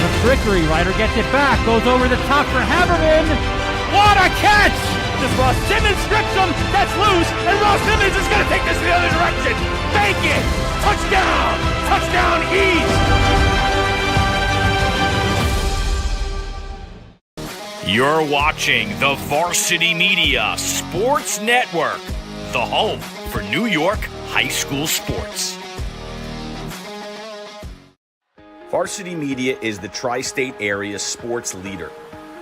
The trickery. Ryder gets it back. Goes over the top for Haberman. What a catch. This Ross Simmons strips him. That's loose. And Ross Simmons is going to take this the other direction. Make it. Touchdown. Touchdown East. You're watching the Varsity Media Sports Network, the home for New York high school sports. Varsity Media is the tri-state area sports leader.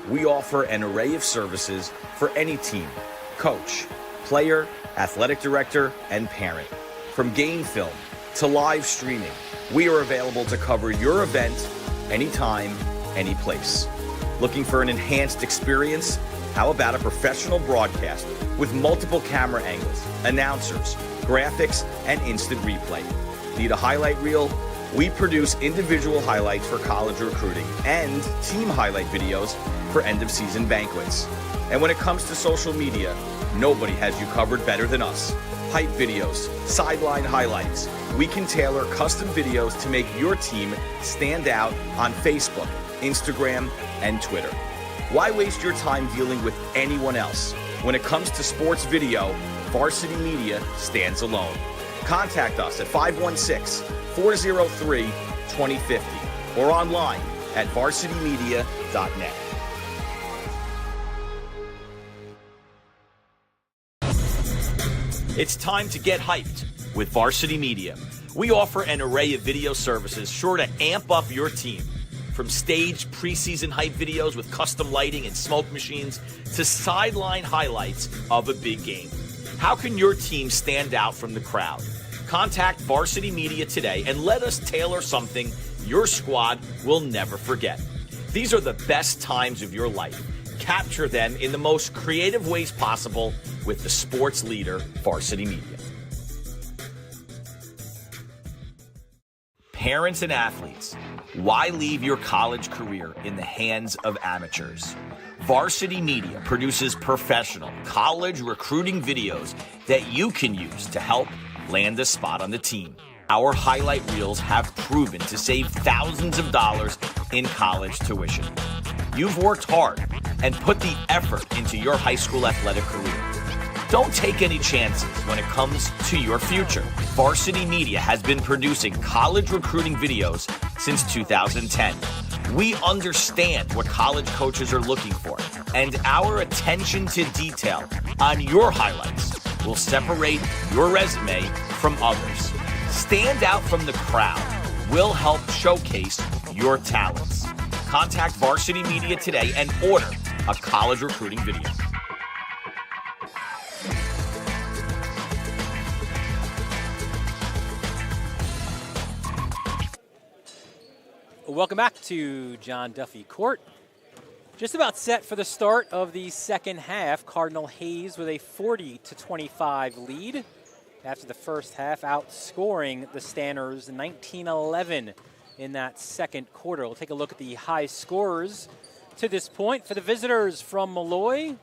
We offer an array of services for any team, coach, player, athletic director, and parent. From game film to live streaming, we are available to cover your event anytime, any place. Looking for an enhanced experience? How about a professional broadcast with multiple camera angles, announcers, graphics, and instant replay? Need a highlight reel? We produce individual highlights for college recruiting and team highlight videos for end-of-season banquets. And when it comes to social media, nobody has you covered better than us. Hype videos, sideline highlights. We can tailor custom videos to make your team stand out on Facebook, Instagram, and Twitter. Why waste your time dealing with anyone else? When it comes to sports video, Varsity Media stands alone. Contact us at 516-403-2050 or online at varsitymedia.net. It's time to get hyped with Varsity Media. We offer an array of video services sure to amp up your team. From staged preseason hype videos with custom lighting and smoke machines to sideline highlights of a big game. How can your team stand out from the crowd? Contact Varsity Media today and let us tailor something your squad will never forget. These are the best times of your life. Capture them in the most creative ways possible with the sports leader, Varsity Media. Parents and athletes, why leave your college career in the hands of amateurs? Varsity Media produces professional college recruiting videos that you can use to help land a spot on the team. Our highlight reels have proven to save thousands of dollars in college tuition. You've worked hard and put the effort into your high school athletic career. Don't take any chances when it comes to your future. Varsity Media has been producing college recruiting videos since 2010. We understand what college coaches are looking for, and our attention to detail on your highlights will separate your resume from others. Stand out from the crowd. We'll help showcase your talents. Contact Varsity Media today and order a college recruiting video. Welcome back to John Duffy Court. Just about set for the start of the second half. Cardinal Hayes with a 40-25 lead after the first half, outscoring the Stanners 19-11 in that second quarter. We'll take a look at the high scorers to this point. For the visitors from Molloy,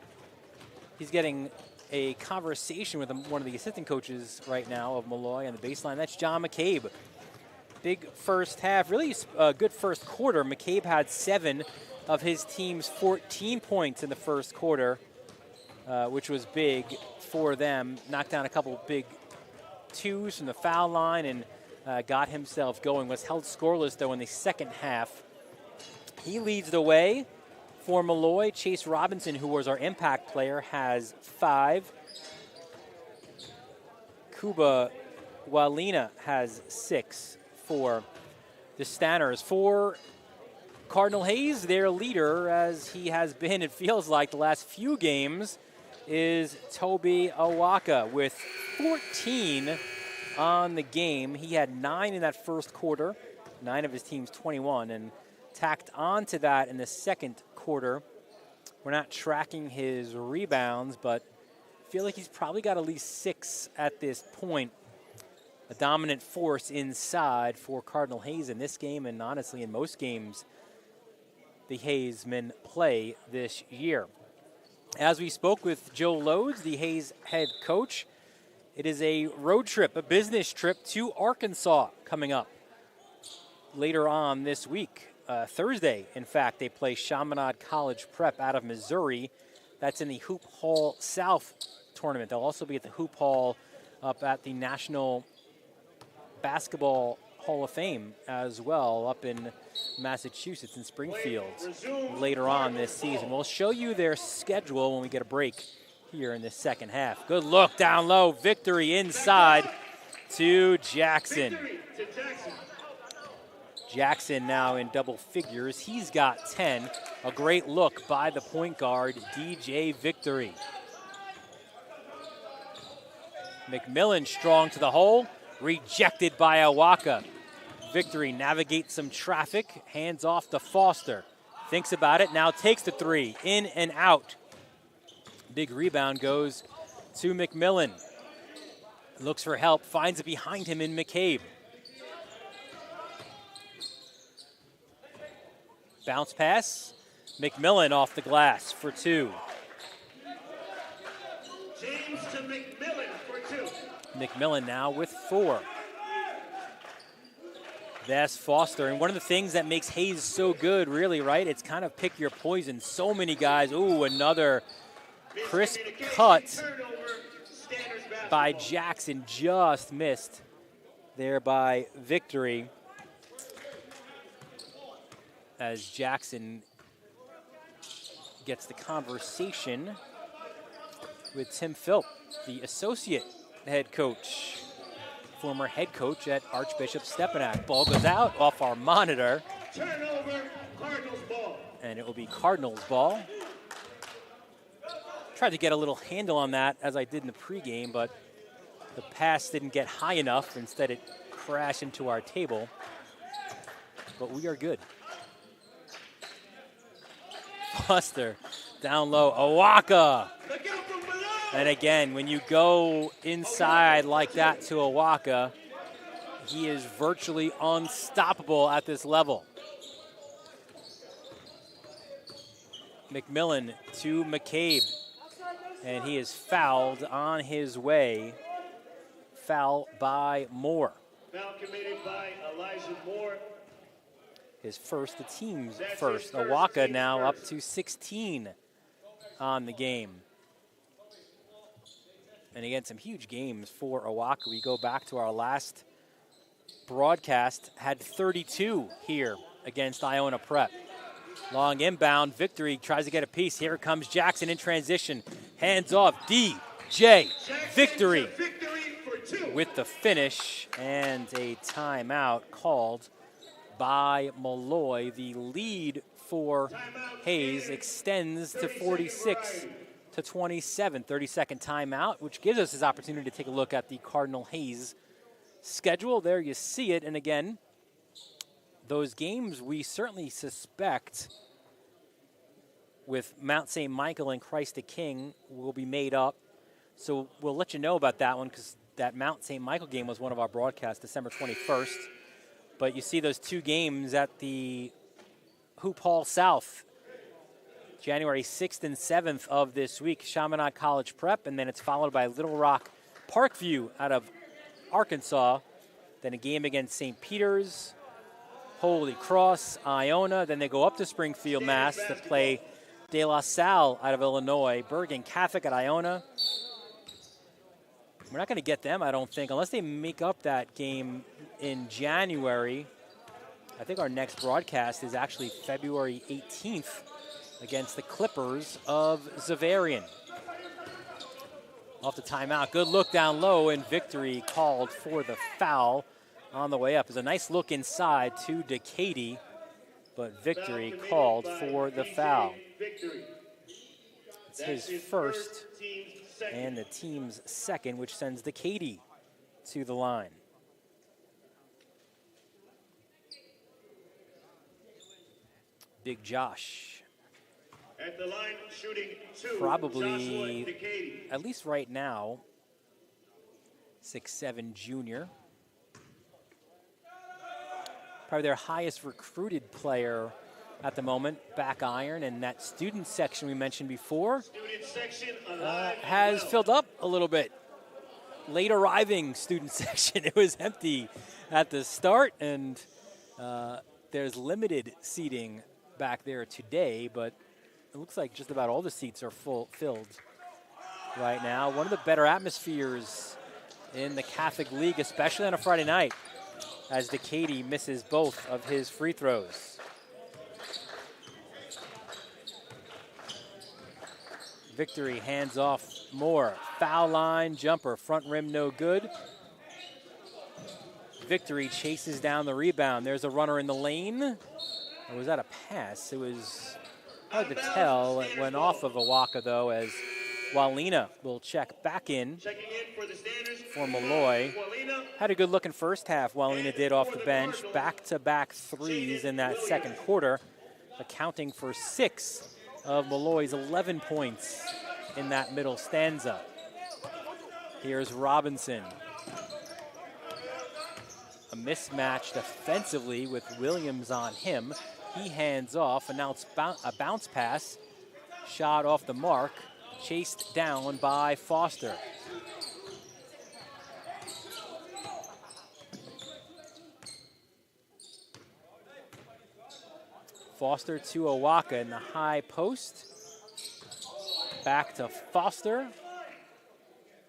he's getting a conversation with one of the assistant coaches right now of Molloy on the baseline. That's John McCabe. Big first half, really a good first quarter. McCabe had 7 of his team's 14 points in the first quarter, which was big for them. Knocked down a couple big twos from the foul line and got himself going. Was held scoreless, though, in the second half. He leads the way for Molloy. Chase Robinson, who was our impact player, has 5. Kuba Walina has 6 for the Stanners. For Cardinal Hayes, their leader, as he has been, it feels like, the last few games, is Toby Awaka with 14 on the game. He had 9 in that first quarter, 9 of his team's 21, and tacked on to that in the second quarter. We're not tracking his rebounds, but I feel like he's probably got at least 6 at this point. A dominant force inside for Cardinal Hayes in this game, and honestly in most games the Hayes men play this year. As we spoke with Joe Lodes, the Hayes head coach, it is a road trip, a business trip to Arkansas coming up later on this week. Thursday, in fact, they play Chaminade College Prep out of Missouri. That's in the Hoop Hall South tournament. They'll also be at the Hoop Hall up at the National Basketball Hall of Fame as well up in Massachusetts in Springfield later on this season. We'll show you their schedule when we get a break here in the second half. Good look down low. Victory inside to Jackson. Jackson now in double figures. He's got 10. A great look by the point guard, DJ Victory. McMillan strong to the hole. Rejected by Awaka. Victory navigates some traffic. Hands off to Foster. Thinks about it. Now takes the three. In and out. Big rebound goes to McMillan. Looks for help. Finds it behind him in McCabe. Bounce pass. McMillan off the glass for two. James to McMillan for two. McMillan now with 4. That's Foster. And one of the things that makes Hayes so good, really, right? It's kind of pick your poison. So many guys. Ooh, another crisp cut by Jackson. Just missed there by Victory. As Jackson gets the conversation with Tim Philp, the associate head coach, former head coach at Archbishop Stepinac. Ball goes out off our monitor. Turnover, Cardinals ball. And it will be Cardinals ball. Tried to get a little handle on that as I did in the pregame, but the pass didn't get high enough. Instead, it crashed into our table. But we are good. Foster down low. Awaka. And again, when you go inside like that to Awaka, he is virtually unstoppable at this level. McMillan to McCabe. And he is fouled on his way. Foul by Moore. Foul committed by Elijah Moore. His first, the team's first. Awaka now up to 16 on the game. And again, some huge games for Awaka. We go back to our last broadcast, had 32 here against Iona Prep. Long inbound, Victory tries to get a piece. Here comes Jackson in transition. Hands off, DJ Victory with the finish and a timeout called by Molloy. The lead for Hayes extends to 46-27. 30-second timeout, which gives us this opportunity to take a look at the Cardinal Hayes schedule. There you see it. And again, those games we certainly suspect with Mount St. Michael and Christ the King will be made up. So we'll let you know about that one because that Mount St. Michael game was one of our broadcasts, December 21st. But you see those two games at the Hoop Hall South, January 6th and 7th of this week, Chaminade College Prep, and then it's followed by Little Rock Parkview out of Arkansas. Then a game against St. Peter's, Holy Cross, Iona. Then they go up to Springfield, Mass. to play De La Salle out of Illinois. Bergen Catholic at Iona. We're not going to get them, I don't think, unless they make up that game in January. I think our next broadcast is actually February 18th against the Clippers of Zavarian. Off the timeout. Good look down low, and Victory called for the foul on the way up. It's a nice look inside to Decady, but Victory called for the foul. It's his first and the team's second, which sends Decady to the line. Big Josh. At the line, shooting two. Probably, at least right now, 6'7" junior. Probably their highest recruited player at the moment, back iron, and that student section we mentioned before has filled up a little bit. Late arriving student section, it was empty at the start, and there's limited seating back there today, but it looks like just about all the seats are filled right now. One of the better atmospheres in the Catholic League, especially on a Friday night. as DeCady misses both of his free throws. Victory hands off Moore. Foul line jumper, front rim no good. Victory chases down the rebound. There's a runner in the lane. Or was that a pass? It was hard to tell. It went off of Awaka though, as Walina will check back in for Molloy. Had a good looking first half, Walina did off the bench. Back-to-back threes in that second quarter, accounting for 6 of Molloy's 11 points in that middle stanza. Here's Robinson. A mismatch defensively with Williams on him. He hands off, and now it's a bounce pass. Shot off the mark, chased down by Foster. Foster to Awaka in the high post. Back to Foster.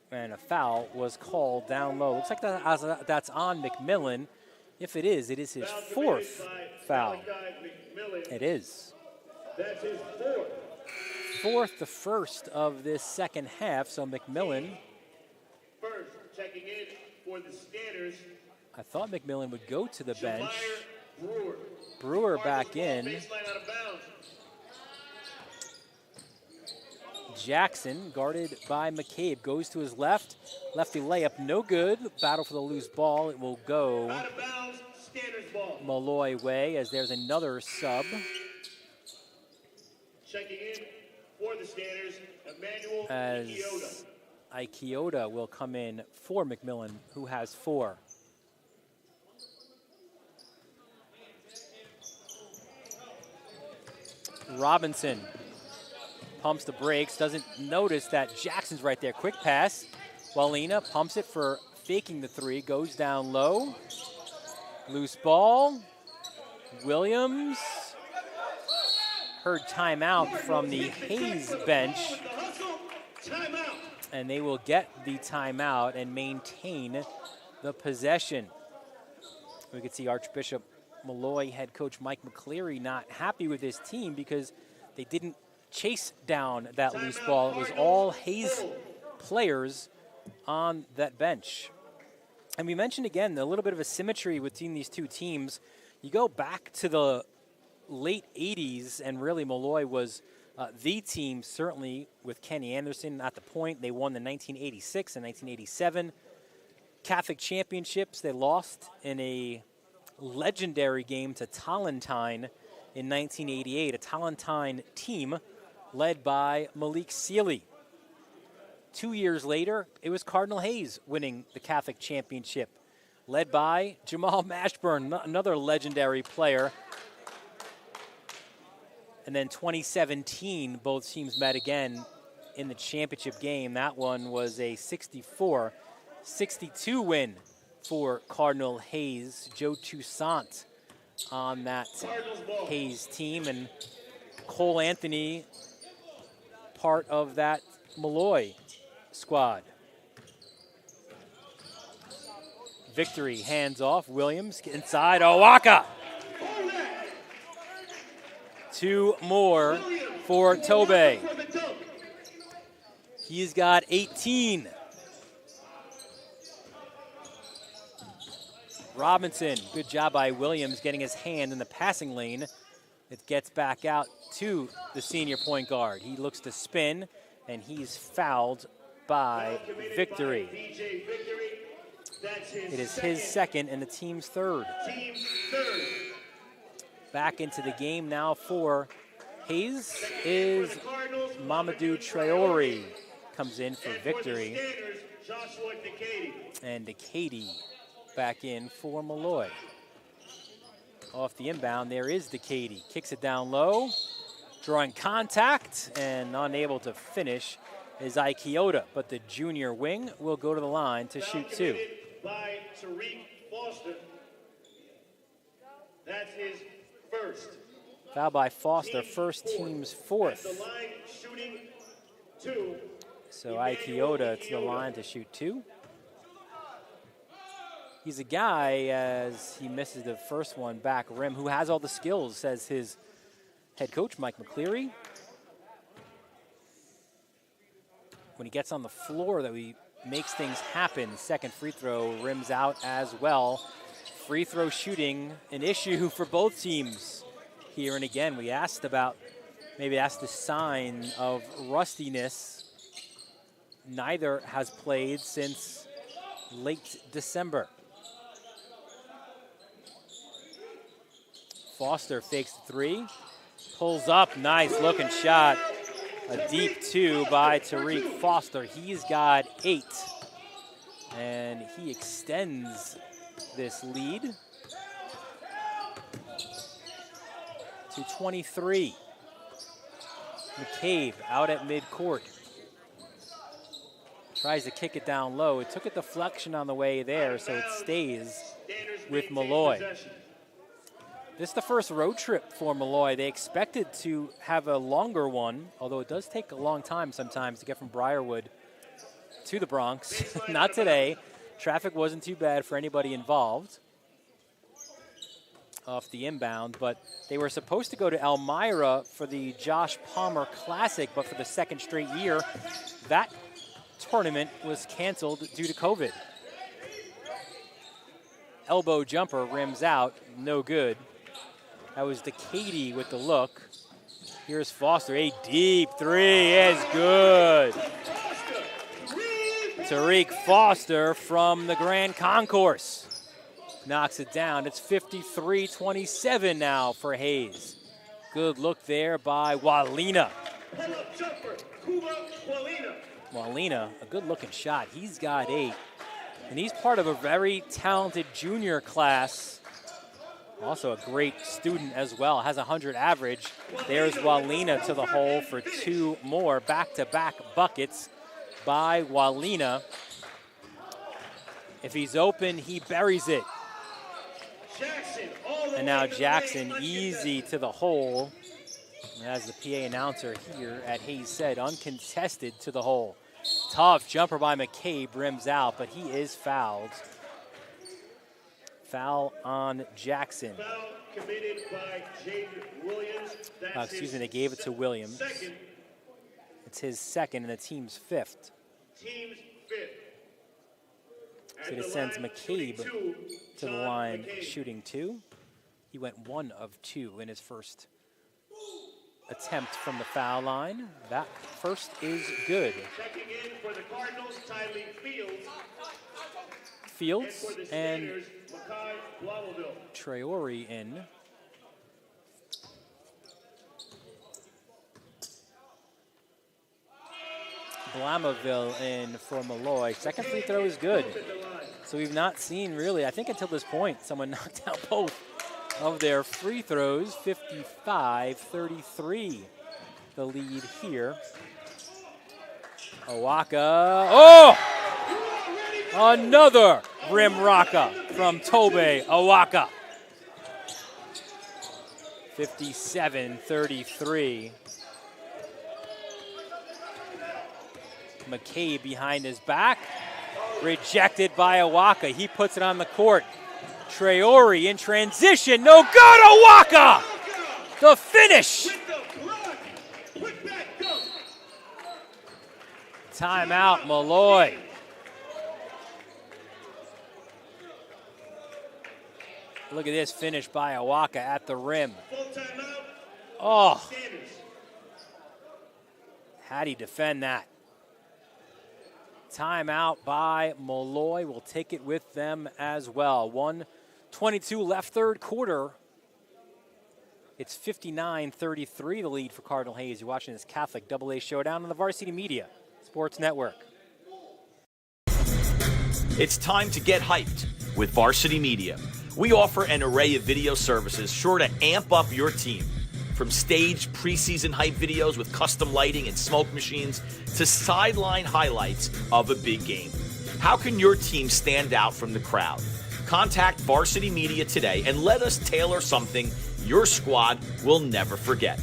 And a foul was called down low. Looks like that's on McMillan. If it is his 4th foul. It is. That's his 4th. 4th, the first of this second half. So McMillan. First, checking in for the Scanners. I thought McMillan would go to the bench. Brewer. Brewer back in. Baseline out of bounds. Jackson, guarded by McCabe, goes to his left. Lefty layup, no good. Battle for the loose ball. It will go Out of bounds, Scanners ball. Molloy way, as there's another sub. Checking in for the Scanners, Emmanuel As Ikiota. Ikiota will come in for McMillan, who has 4. Robinson pumps the brakes, doesn't notice that Jackson's right there. Quick pass. Walina pumps it for faking the 3, goes down low. Loose ball. Williams. Heard timeout from the Hayes bench. And they will get the timeout and maintain the possession. We could see Archbishop Molloy head coach Mike McCleary not happy with his team because they didn't chase down that loose ball. It was all Hayes players on that bench. And we mentioned again a little bit of a symmetry between these two teams. You go back to the late 80s, and really Molloy was the team, certainly with Kenny Anderson at the point. They won the 1986 and 1987 Catholic Championships. They lost in a legendary game to Tallentine in 1988, a Tallentine team led by Malik Sealy. 2 years later, it was Cardinal Hayes winning the Catholic Championship, led by Jamal Mashburn, another legendary player. And then 2017, both teams met again in the championship game. That one was a 64-62 win for Cardinal Hayes. Joe Toussaint on that Hayes team, and Cole Anthony part of that Molloy squad. Victory hands off. Williams inside. Awaka. 2 more for Tobe. He's got 18. Robinson, good job by Williams getting his hand in the passing lane. It gets back out to the senior point guard. He looks to spin, and he's fouled by Victory. It is his second and the team's third. Back into the game now for Hayes is Mamadou Traore. Comes in for Victory. And DeCady back in for Molloy. Off the inbound, there is DeCady. Kicks it down low, drawing contact, and unable to finish is Ikiota. But the junior wing will go to the line to shoot 2. By Tariq Foster. That's his first. Foul by Foster, first team's 4th. The line shooting 2. So Ikiota to the line to shoot 2. He's a guy, as he misses the first one back rim, who has all the skills, says his head coach, Mike McCleary. When he gets on the floor, though, he makes things happen. Second free throw rims out as well. Free throw shooting, an issue for both teams here. And again, we asked about, maybe that's the sign of rustiness. Neither has played since late December. Foster fakes the three, pulls up, nice looking shot. A deep two by Tariq Foster. He's got 8, and he extends this lead to 23. McCabe out at midcourt. Tries to kick it down low. It took a deflection on the way there, so it stays with Molloy. This is the first road trip for Molloy. They expected to have a longer one, although it does take a long time sometimes to get from Briarwood to the Bronx. Not today. Traffic wasn't too bad for anybody involved off the inbound, but they were supposed to go to Elmira for the Josh Palmer Classic, but for the second straight year, that tournament was canceled due to COVID. Elbow jumper rims out, no good. That was DeCady with the look. Here's Foster, a deep three is good. Tariq Foster from the Grand Concourse knocks it down. It's 53-27 now for Hayes. Good look there by Walina. Walina, a good looking shot. He's got 8. And he's part of a very talented junior class. Also a great student as well, has 100 average. There's Walina to the hole for 2 more. Back-to-back buckets by Walina. If he's open, he buries it. And now Jackson easy to the hole. And as the PA announcer here at Hayes said, uncontested to the hole. Tough jumper by McCabe, rims out, but he is fouled. Foul on Jackson. Foul committed by Jaden Williams. Excuse me, they gave it to Williams. Second. It's his second and the team's 5th. Team's 5th. So this sends McCabe to the line shooting 2. He went 1 of 2 in his first attempt from the foul line. That first is good. Checking in for the Cardinals, Tylee Fields and Standers, Makai Blamaville. Traore in. Blamaville in for Molloy. Second free throw is good. So we've not seen really, I think until this point, someone knocked out both of their free throws. 55-33, the lead here. Awaka, oh! Another rim raka from Tobe Awaka. 57-33. McCabe behind his back. Rejected by Awaka. He puts it on the court. Traore in transition. No good, Awaka! The finish. Timeout, Molloy. Look at this finish by Awaka at the rim. Oh. How'd he defend that? Timeout by Molloy. Will take it with them as well. 1:22 left, third quarter. It's 59-33, the lead for Cardinal Hayes. You're watching this Catholic AA Showdown on the Varsity Media Sports Network. It's time to get hyped with Varsity Media. We offer an array of video services sure to amp up your team. From staged preseason hype videos with custom lighting and smoke machines to sideline highlights of a big game. How can your team stand out from the crowd? Contact Varsity Media today and let us tailor something your squad will never forget.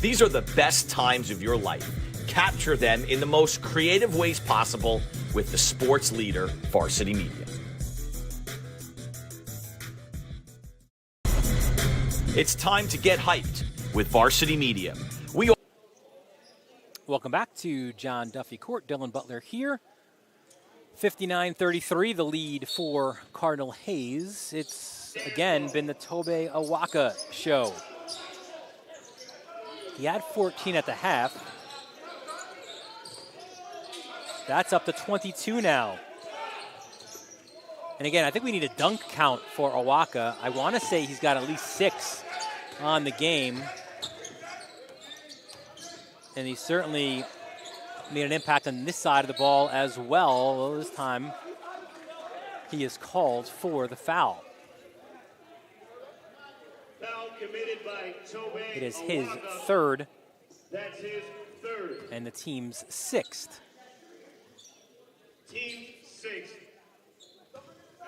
These are the best times of your life. Capture them in the most creative ways possible with the sports leader, Varsity Media. It's time to get hyped with Varsity Media. Welcome back to John Duffy Court. Dylan Butler here. 59-33, the lead for Cardinal Hayes. It's, again, been the Tobe Awaka show. He had 14 at the half. That's up to 22 now. And again, I think we need a dunk count for Awaka. I want to say he's got at least 6 on the game. And he certainly made an impact on this side of the ball as well. Although this time he is called for the foul. Foul committed by Tobe. It is his third. That's his third. And the team's 6th. Team 6.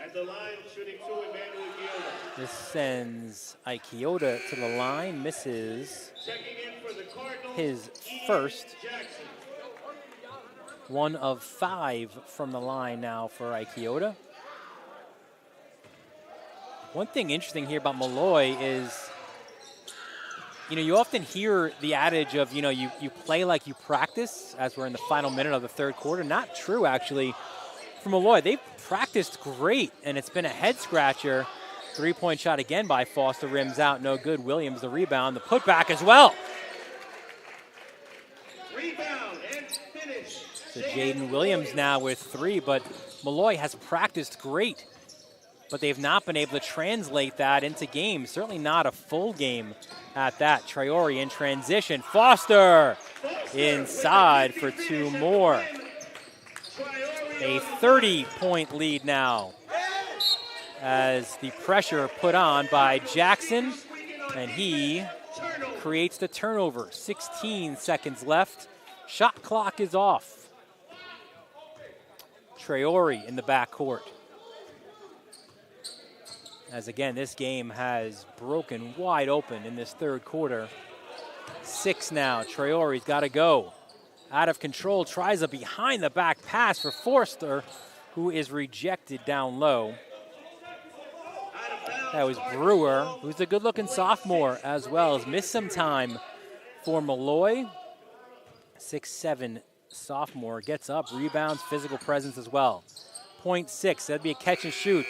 At the line, shooting 2, Emmanuel Ikioda. This sends Ikioda to the line, misses Checking in for the Cardinal, his Ian first. Jackson. 1 of 5 from the line now for Ikioda. One thing interesting here about Molloy is, you often hear the adage of, you play like you practice, as we're in the final minute of the third quarter. Not true, actually, for Molloy. They've practiced great, and it's been a head-scratcher. 3-point shot again by Foster, rims out, no good. Williams, the rebound, the putback as well. Rebound and finish. So Jaden Williams now with 3, but Molloy has practiced great, but they've not been able to translate that into games. Certainly not a full game at that. Traore in transition. Foster inside for 2 more. A 30-point lead now as the pressure put on by Jackson, and he creates the turnover. 16 seconds left. Shot clock is off. Traore in the backcourt. As again, this game has broken wide open in this third quarter. 6 now. Traore's got to go. Out of control, tries a behind-the-back pass for Forster, who is rejected down low. That was Brewer, who's a good-looking sophomore as well, has missed some time for Molloy. 6'7" sophomore, gets up, rebounds, physical presence as well. 0.6, that'd be a catch and shoot.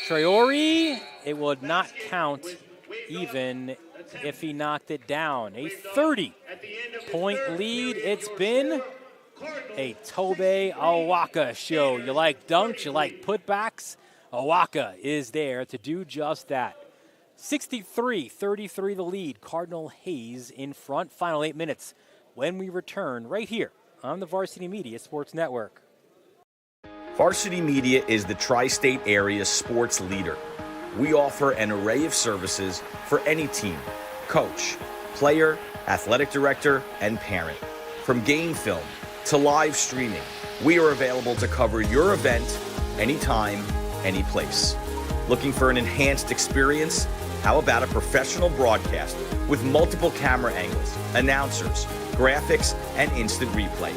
Traore, it would not count even if he knocked it down. A 30-point lead. It's been a Tobe Awaka show. You like dunks, you like putbacks. Awaka is there to do just that. 63-33 the lead. Cardinal Hayes in front. Final 8 minutes when we return right here on the Varsity Media Sports Network. Varsity Media is the tri-state area sports leader. We offer an array of services for any team, coach, player, athletic director, and parent. From game film to live streaming, we are available to cover your event anytime, any place. Looking for an enhanced experience? How about a professional broadcast with multiple camera angles, announcers, graphics, and instant replay?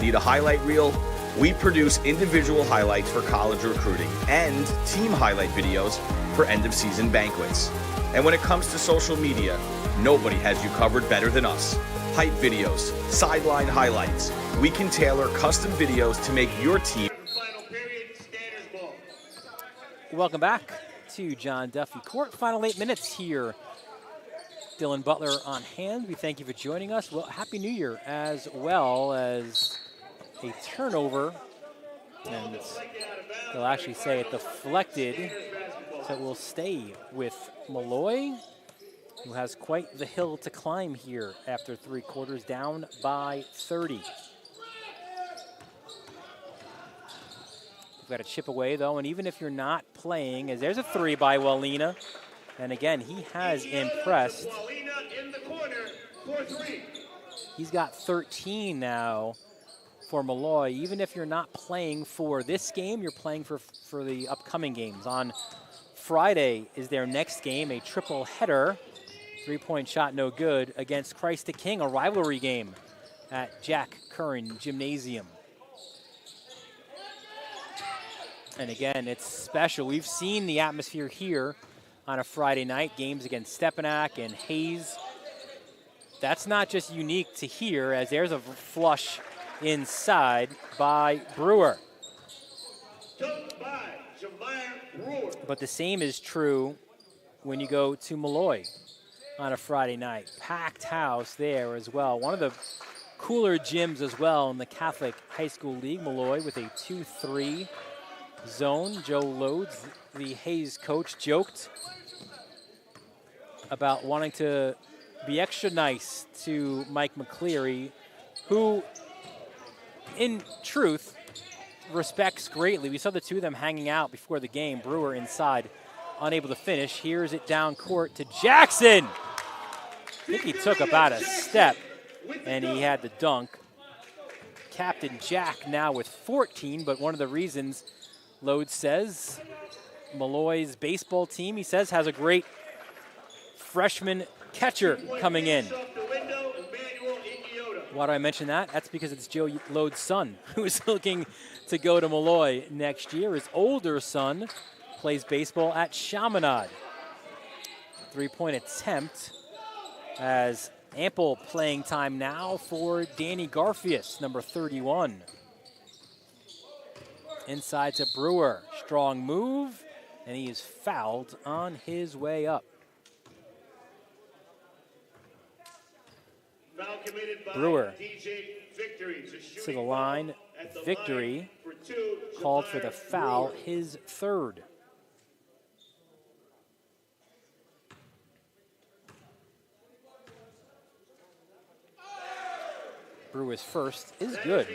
Need a highlight reel? We produce individual highlights for college recruiting and team highlight videos for end-of-season banquets. And when it comes to social media, nobody has you covered better than us. Hype videos, sideline highlights. We can tailor custom videos to make your team. Final period, Standers ball. Welcome back to John Duffy Court. Final 8 minutes here. Dylan Butler on hand. We thank you for joining us. Well, Happy New Year as well as a turnover. And they'll actually say it deflected. So it will stay with Molloy, who has quite the hill to climb here after 3 quarters, down by 30. We've got to chip away, though, and even if you're not playing, as there's a 3 by Walina, and again, he has impressed. Walina in the corner for 3. He's got 13 now for Molloy. Even if you're not playing for this game, you're playing for the upcoming games. On Friday is their next game, a triple header. 3-point shot, no good, against Christ the King, a rivalry game at Jack Curran Gymnasium. And again, it's special. We've seen the atmosphere here on a Friday night, games against Stepanak and Hayes. That's not just unique to here, as there's a flush inside by Brewer. But the same is true when you go to Molloy on a Friday night. Packed house there as well. One of the cooler gyms as well in the Catholic High School League, Molloy, with a 2-3 zone. Joe Lodes, the Hayes coach, joked about wanting to be extra nice to Mike McCleary, who, in truth, respects greatly. We saw the two of them hanging out before the game. Brewer inside, unable to finish. Here's it down court to Jackson. I think he took about a step, and he had the dunk. Captain Jack now with 14, but one of the reasons Lodes says Molloy's baseball team, he says, has a great freshman catcher coming in. Why do I mention that? That's because it's Joe Lode's son who's looking to go to Molloy next year. His older son plays baseball at Chaminade. Three-point attempt as ample playing time now for Danny Garfias, number 31. Inside to Brewer. Strong move, and he is fouled on his way up. Brewer to the line. Victory called for the foul, his third. Brewer's first is good.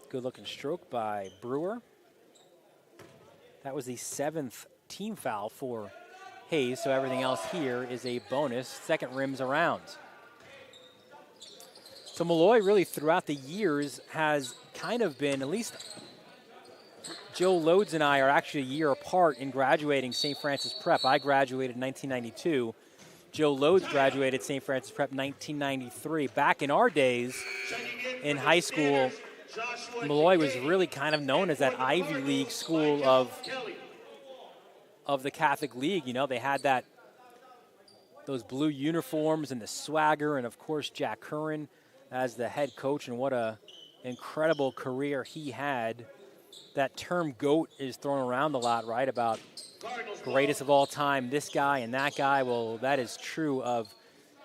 Good looking stroke by Brewer. That was the 7th team foul for Hayes, so everything else here is a bonus. Second rim's around. So Molloy really throughout the years has kind of been, at least Joe Lodes and I are actually a year apart in graduating St. Francis Prep. I graduated in 1992. Joe Lodes graduated St. Francis Prep 1993. Back in our days in high school, Molloy was really kind of known as that Ivy League school of the Catholic League. You know, they had those blue uniforms and the swagger, and of course Jack Curran as the head coach, and what a incredible career he had. That term GOAT is thrown around a lot, right, about greatest of all time, this guy and that guy. Well, that is true of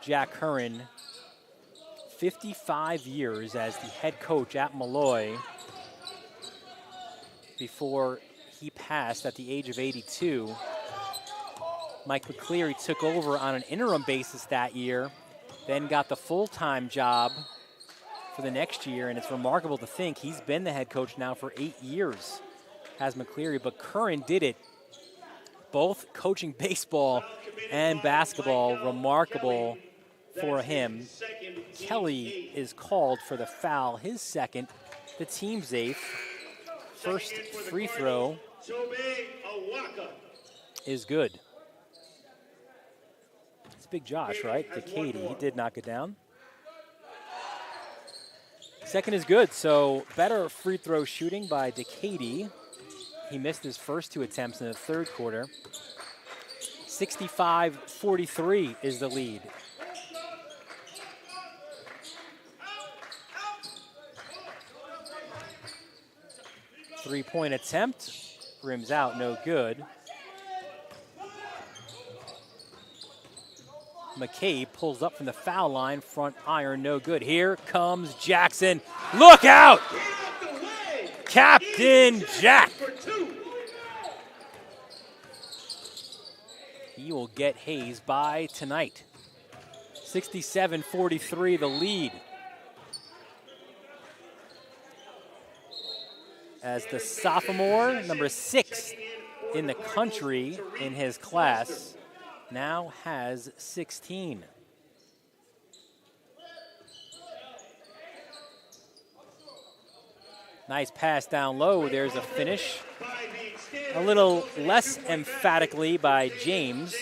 Jack Curran. 55 years as the head coach at Molloy before he passed at the age of 82. Mike McCleary took over on an interim basis that year, then got the full-time job for the next year, and it's remarkable to think he's been the head coach now for 8 years, has McCleary, but Curran did it both coaching baseball and basketball. Remarkable for him. Kelly is called for the foul, his second, the team's 8th. First free throw is good. It's Big Josh, right? DeCady, he did knock it down. Second is good, so better free throw shooting by DeCady. He missed his first 2 attempts in the third quarter. 65-43 is the lead. Three-point attempt, rims out, no good. McCabe pulls up from the foul line, front iron, no good. Here comes Jackson. Look out! Captain Jack. He will get Hayes by tonight. 67-43, the lead. As the sophomore, number 6 in the country in his class, now has 16. Nice pass down low. There's a finish. A little less emphatically by James.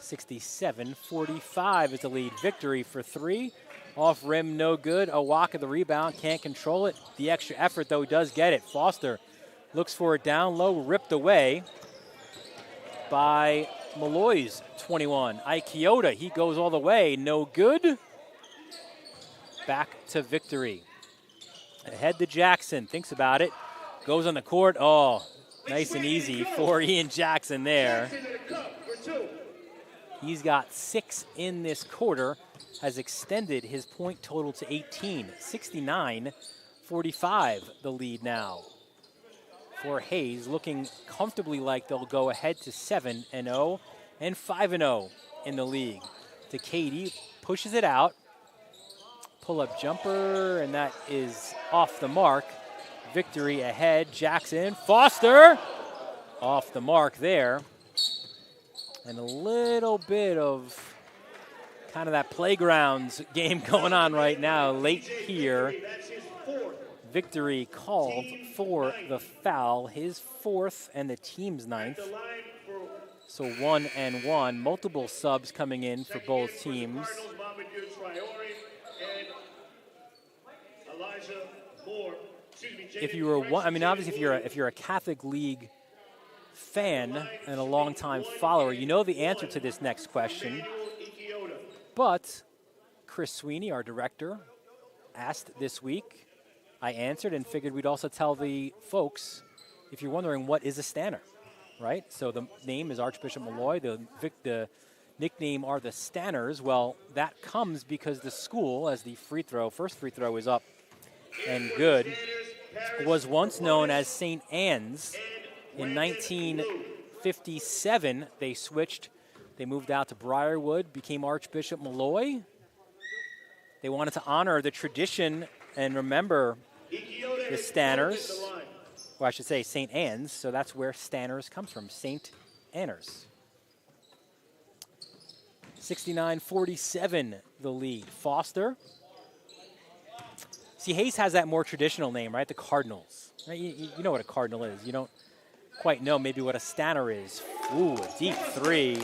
67-45 is the lead. Victory for 3. Off rim, no good. Owaka the rebound, can't control it. The extra effort, though, does get it. Foster looks for it down low, ripped away by Molloy's 21. Ikioda, he goes all the way, no good. Back to Victory. Ahead to Jackson, thinks about it. Goes on the court, oh, nice and easy for Ian Jackson there. He's got 6 in this quarter, has extended his point total to 18. 69-45 the lead now for Hayes, looking comfortably like they'll go ahead to 7-0 and 5-0 in the league. To Katie, pushes it out. Pull-up jumper, and that is off the mark. Victory ahead, Jackson, Foster, off the mark there. And a little bit of kind of that playgrounds game going on right now late here. Victory called for the foul, his 4th and the team's 9th. So 1-1, multiple subs coming in for both teams. If you were one, I mean, obviously, if you're a Catholic League fan and a longtime follower, you know the answer to this next question. But Chris Sweeney, our director, asked this week. I answered and figured we'd also tell the folks, if you're wondering what is a Stanner, right? So the name is Archbishop Molloy. The nickname are the Stanners. Well, that comes because the school, as the first free throw is up and good, was once known as St. Anne's. In 1957, they switched. They moved out to Briarwood, became Archbishop Molloy. They wanted to honor the tradition and remember the Stanners, or I should say St. Anne's, so that's where Stanners comes from, St. Anners. 69-47 the lead. Foster. See, Hayes has that more traditional name, right? The Cardinals. Right? You know what a Cardinal is. You don't quite know maybe what a Stanner is. Ooh, a deep 3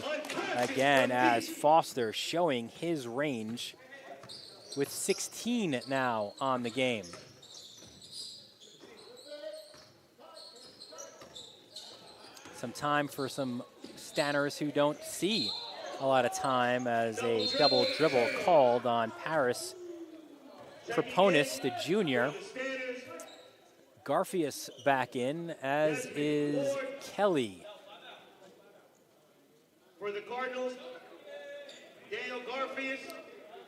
again as Foster showing his range with 16 now on the game. Some time for some Stanners who don't see a lot of time as a double dribble called on Paris Proponis, the junior. Garfius back in, as is Kelly. For the Cardinals, Daniel Garfius.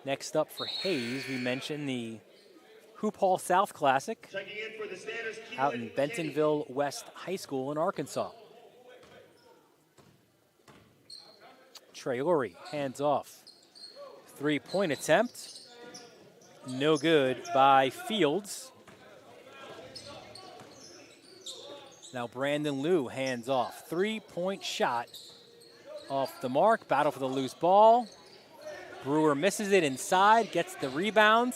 Next up for Hayes, we mentioned the Hoop Hall South Classic out in Bentonville West High School in Arkansas. Traore, hands off. 3-point attempt. No good by Fields. Now Brandon Liu, hands off. 3-point shot off the mark. Battle for the loose ball. Brewer misses it inside, gets the rebound.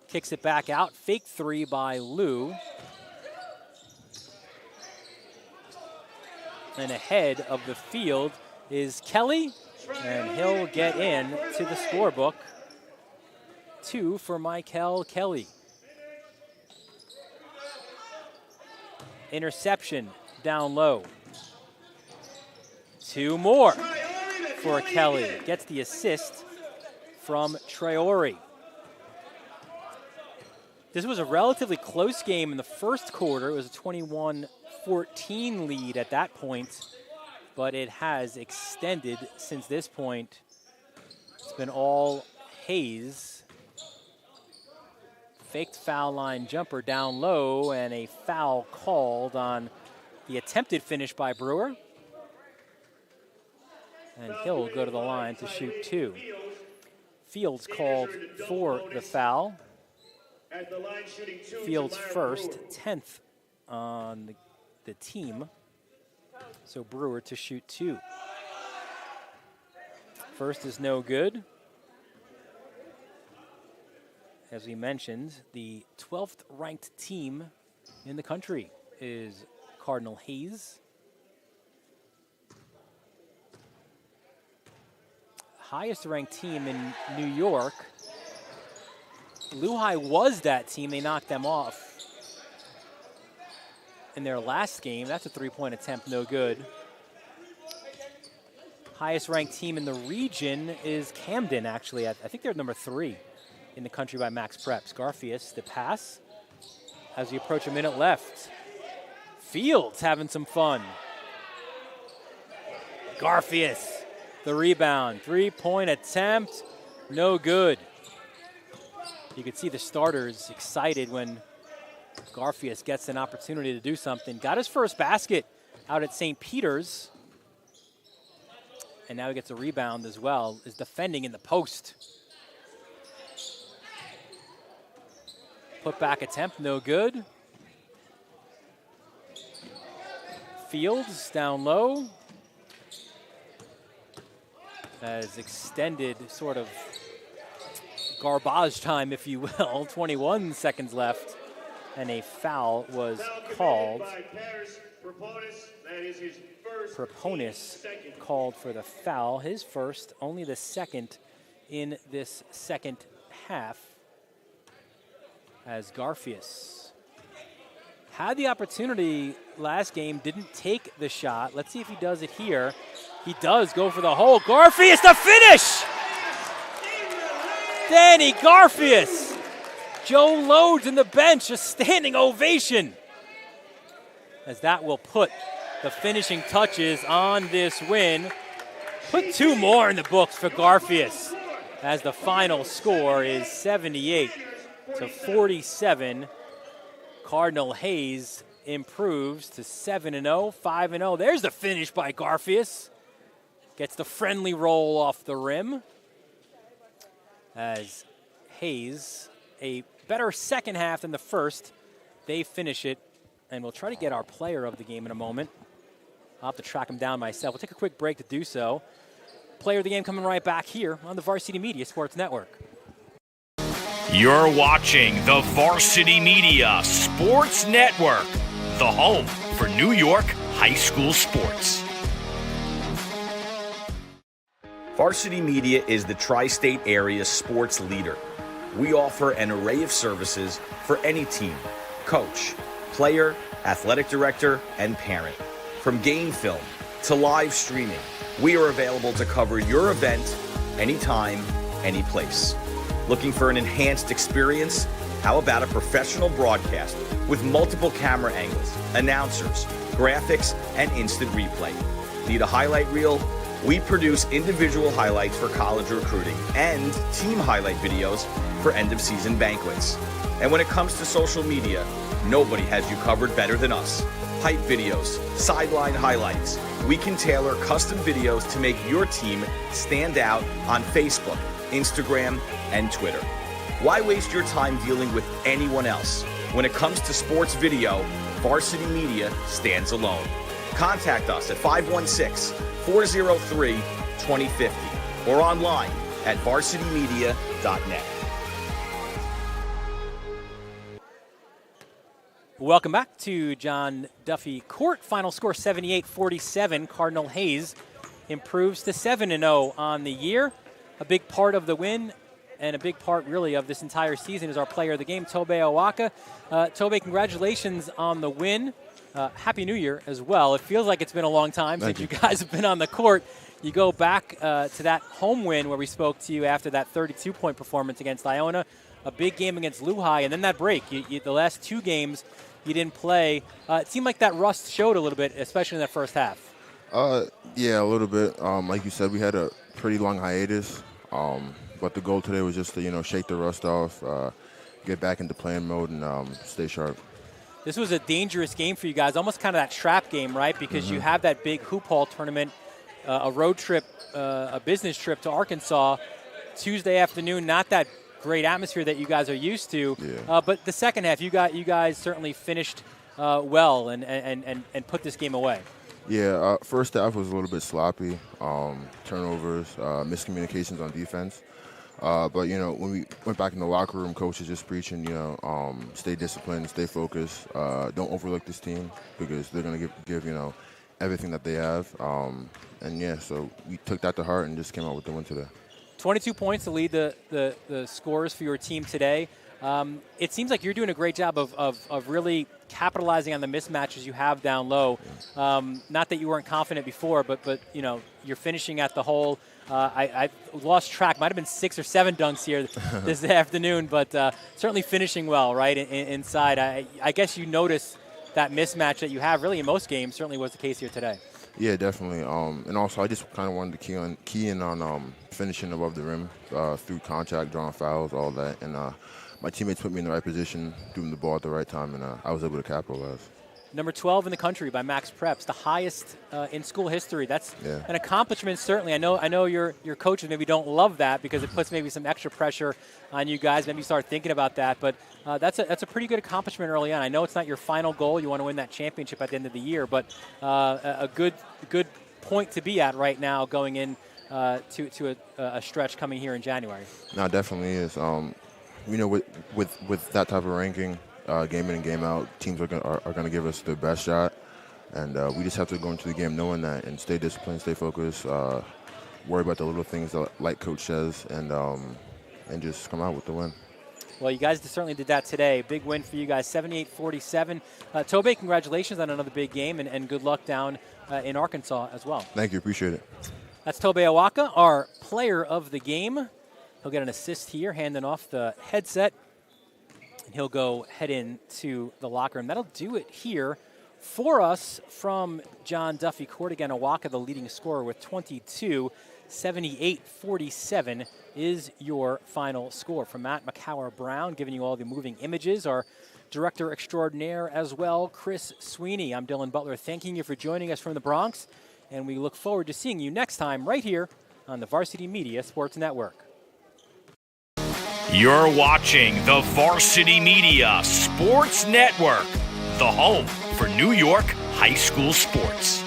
Kicks it back out. Fake 3 by Liu. And ahead of the field is Kelly, and he'll get in to the scorebook. 2 for Michael Kelly. Interception down low. 2 more for Kelly. Gets the assist from Traore. This was a relatively close game in the first quarter. It was a 21-14 lead at that point, but it has extended since this point. It's been all Hayes. Faked foul line jumper down low, and a foul called on the attempted finish by Brewer. And he'll go to the line to shoot 2. Fields called for the foul. Fields first, 10th on the team. So Brewer to shoot 2. First is no good. As we mentioned, the 12th ranked team in the country is Cardinal Hayes. highest ranked team in New York. Lehigh was that team. They knocked them off in their last game. That's a three-point attempt, no good. Highest ranked team in the region is Camden, actually. I think they're number 3 in the country by max preps. Garfias, the pass as we approach a minute left. Fields having some fun. Garfias, the rebound. Three-point attempt, no good. You can see the starters excited when Garfias gets an opportunity to do something. Got his first basket out at St. Peter's. And now he gets a rebound as well, is defending in the post. Put back attempt, no good. Fields down low. As extended sort of garbage time, if you will. 21 seconds left. And a foul was called. Proponis called for the foul. His first, only the second in this second half. As Garfias had the opportunity last game, didn't take the shot. Let's see if he does it here. He does go for the hole. Garfias to finish! Danny Garfias. Joe Loads in the bench, a standing ovation. As that will put the finishing touches on this win. Put 2 more in the books for Garfias, as the final score is 78-47. Cardinal Hayes improves to 7-0, 5-0. There's the finish by Garfias. Gets the friendly roll off the rim. As Hayes, a better second half than the first, they finish it. And we'll try to get our player of the game in a moment. I'll have to track him down myself. We'll take a quick break to do so. Player of the game coming right back here on the Varsity Media Sports Network. You're watching the Varsity Media Sports Network, the home for New York high school sports. Varsity Media is the tri-state area sports leader. We offer an array of services for any team, coach, player, athletic director, and parent. From game film to live streaming, we are available to cover your event anytime, any place. Looking for an enhanced experience? How about a professional broadcast with multiple camera angles, announcers, graphics, and instant replay? Need a highlight reel? We produce individual highlights for college recruiting and team highlight videos for end-of-season banquets. And when it comes to social media, nobody has you covered better than us. Hype videos, sideline highlights. We can tailor custom videos to make your team stand out on Facebook, Instagram, and Twitter. Why waste your time dealing with anyone else? When it comes to sports video, Varsity Media stands alone. Contact us at 516-403-2050 or online at varsitymedia.net. Welcome back to John Duffy Court. Final score 78-47. Cardinal Hayes improves to 7-0 on the year. A big part of the win and a big part really of this entire season is our player of the game, Tobe Owaka. Tobe, congratulations on the win. Happy New Year as well. It feels like it's been a long time since you guys have been on the court. You go back to that home win where we spoke to you after that 32-point performance against Iona, a big game against Lehigh, and then that break. The last 2 games you didn't play. It seemed like that rust showed a little bit, especially in that first half. Yeah, a little bit. Like you said, we had a pretty long hiatus. But the goal today was just to, shake the rust off, get back into playing mode, and stay sharp. This was a dangerous game for you guys, almost kind of that trap game, right? Because you have that big hoop hall tournament, a road trip, a business trip to Arkansas, Tuesday afternoon, not that great atmosphere that you guys are used to. Yeah. But the second half, you guys certainly finished well and put this game away. Yeah, first half was a little bit sloppy, turnovers, miscommunications on defense. But, when we went back in the locker room, coach was just preaching, stay disciplined, stay focused, don't overlook this team because they're going to give everything that they have. So we took that to heart and just came out with the win today. 22 points to lead the scores for your team today. It seems like you're doing a great job of really capitalizing on the mismatches you have down low. Not that you weren't confident before, but you're finishing at the hole. I lost track. Might have been 6 or 7 dunks here this afternoon, but certainly finishing well, right, inside. I guess you notice that mismatch that you have really in most games. Certainly was the case here today. Yeah, definitely. And also, I just kind of wanted to key in on finishing above the rim through contact, drawing fouls, all that. And my teammates put me in the right position, doing the ball at the right time, and I was able to capitalize. Number 12 in the country by Max Preps, the highest in school history. That's an accomplishment, certainly. I know your coaches maybe don't love that because it puts maybe some extra pressure on you guys. Maybe you start thinking about that, but that's a pretty good accomplishment early on. I know it's not your final goal. You want to win that championship at the end of the year, but a good point to be at right now going in to a stretch coming here in January. No, it definitely is. With that type of ranking, game in and game out, teams are going to give us their best shot, and we just have to go into the game knowing that and stay disciplined, stay focused, worry about the little things that, like Coach says, and just come out with the win. Well, you guys certainly did that today. Big win for you guys, 78-47. Tobey, congratulations on another big game, and good luck down in Arkansas as well. Thank you. Appreciate it. That's Tobey Awaka, our player of the game. He'll get an assist here, handing off the headset. And he'll go head into the locker room. That'll do it here for us from John Duffy Court. Again, Awaka, the leading scorer with 22. 78-47 is your final score. From Matt McCower-Brown, giving you all the moving images. Our director extraordinaire as well, Chris Sweeney. I'm Dylan Butler, thanking you for joining us from the Bronx. And we look forward to seeing you next time right here on the Varsity Media Sports Network. You're watching the Varsity Media Sports Network, the home for New York high school sports.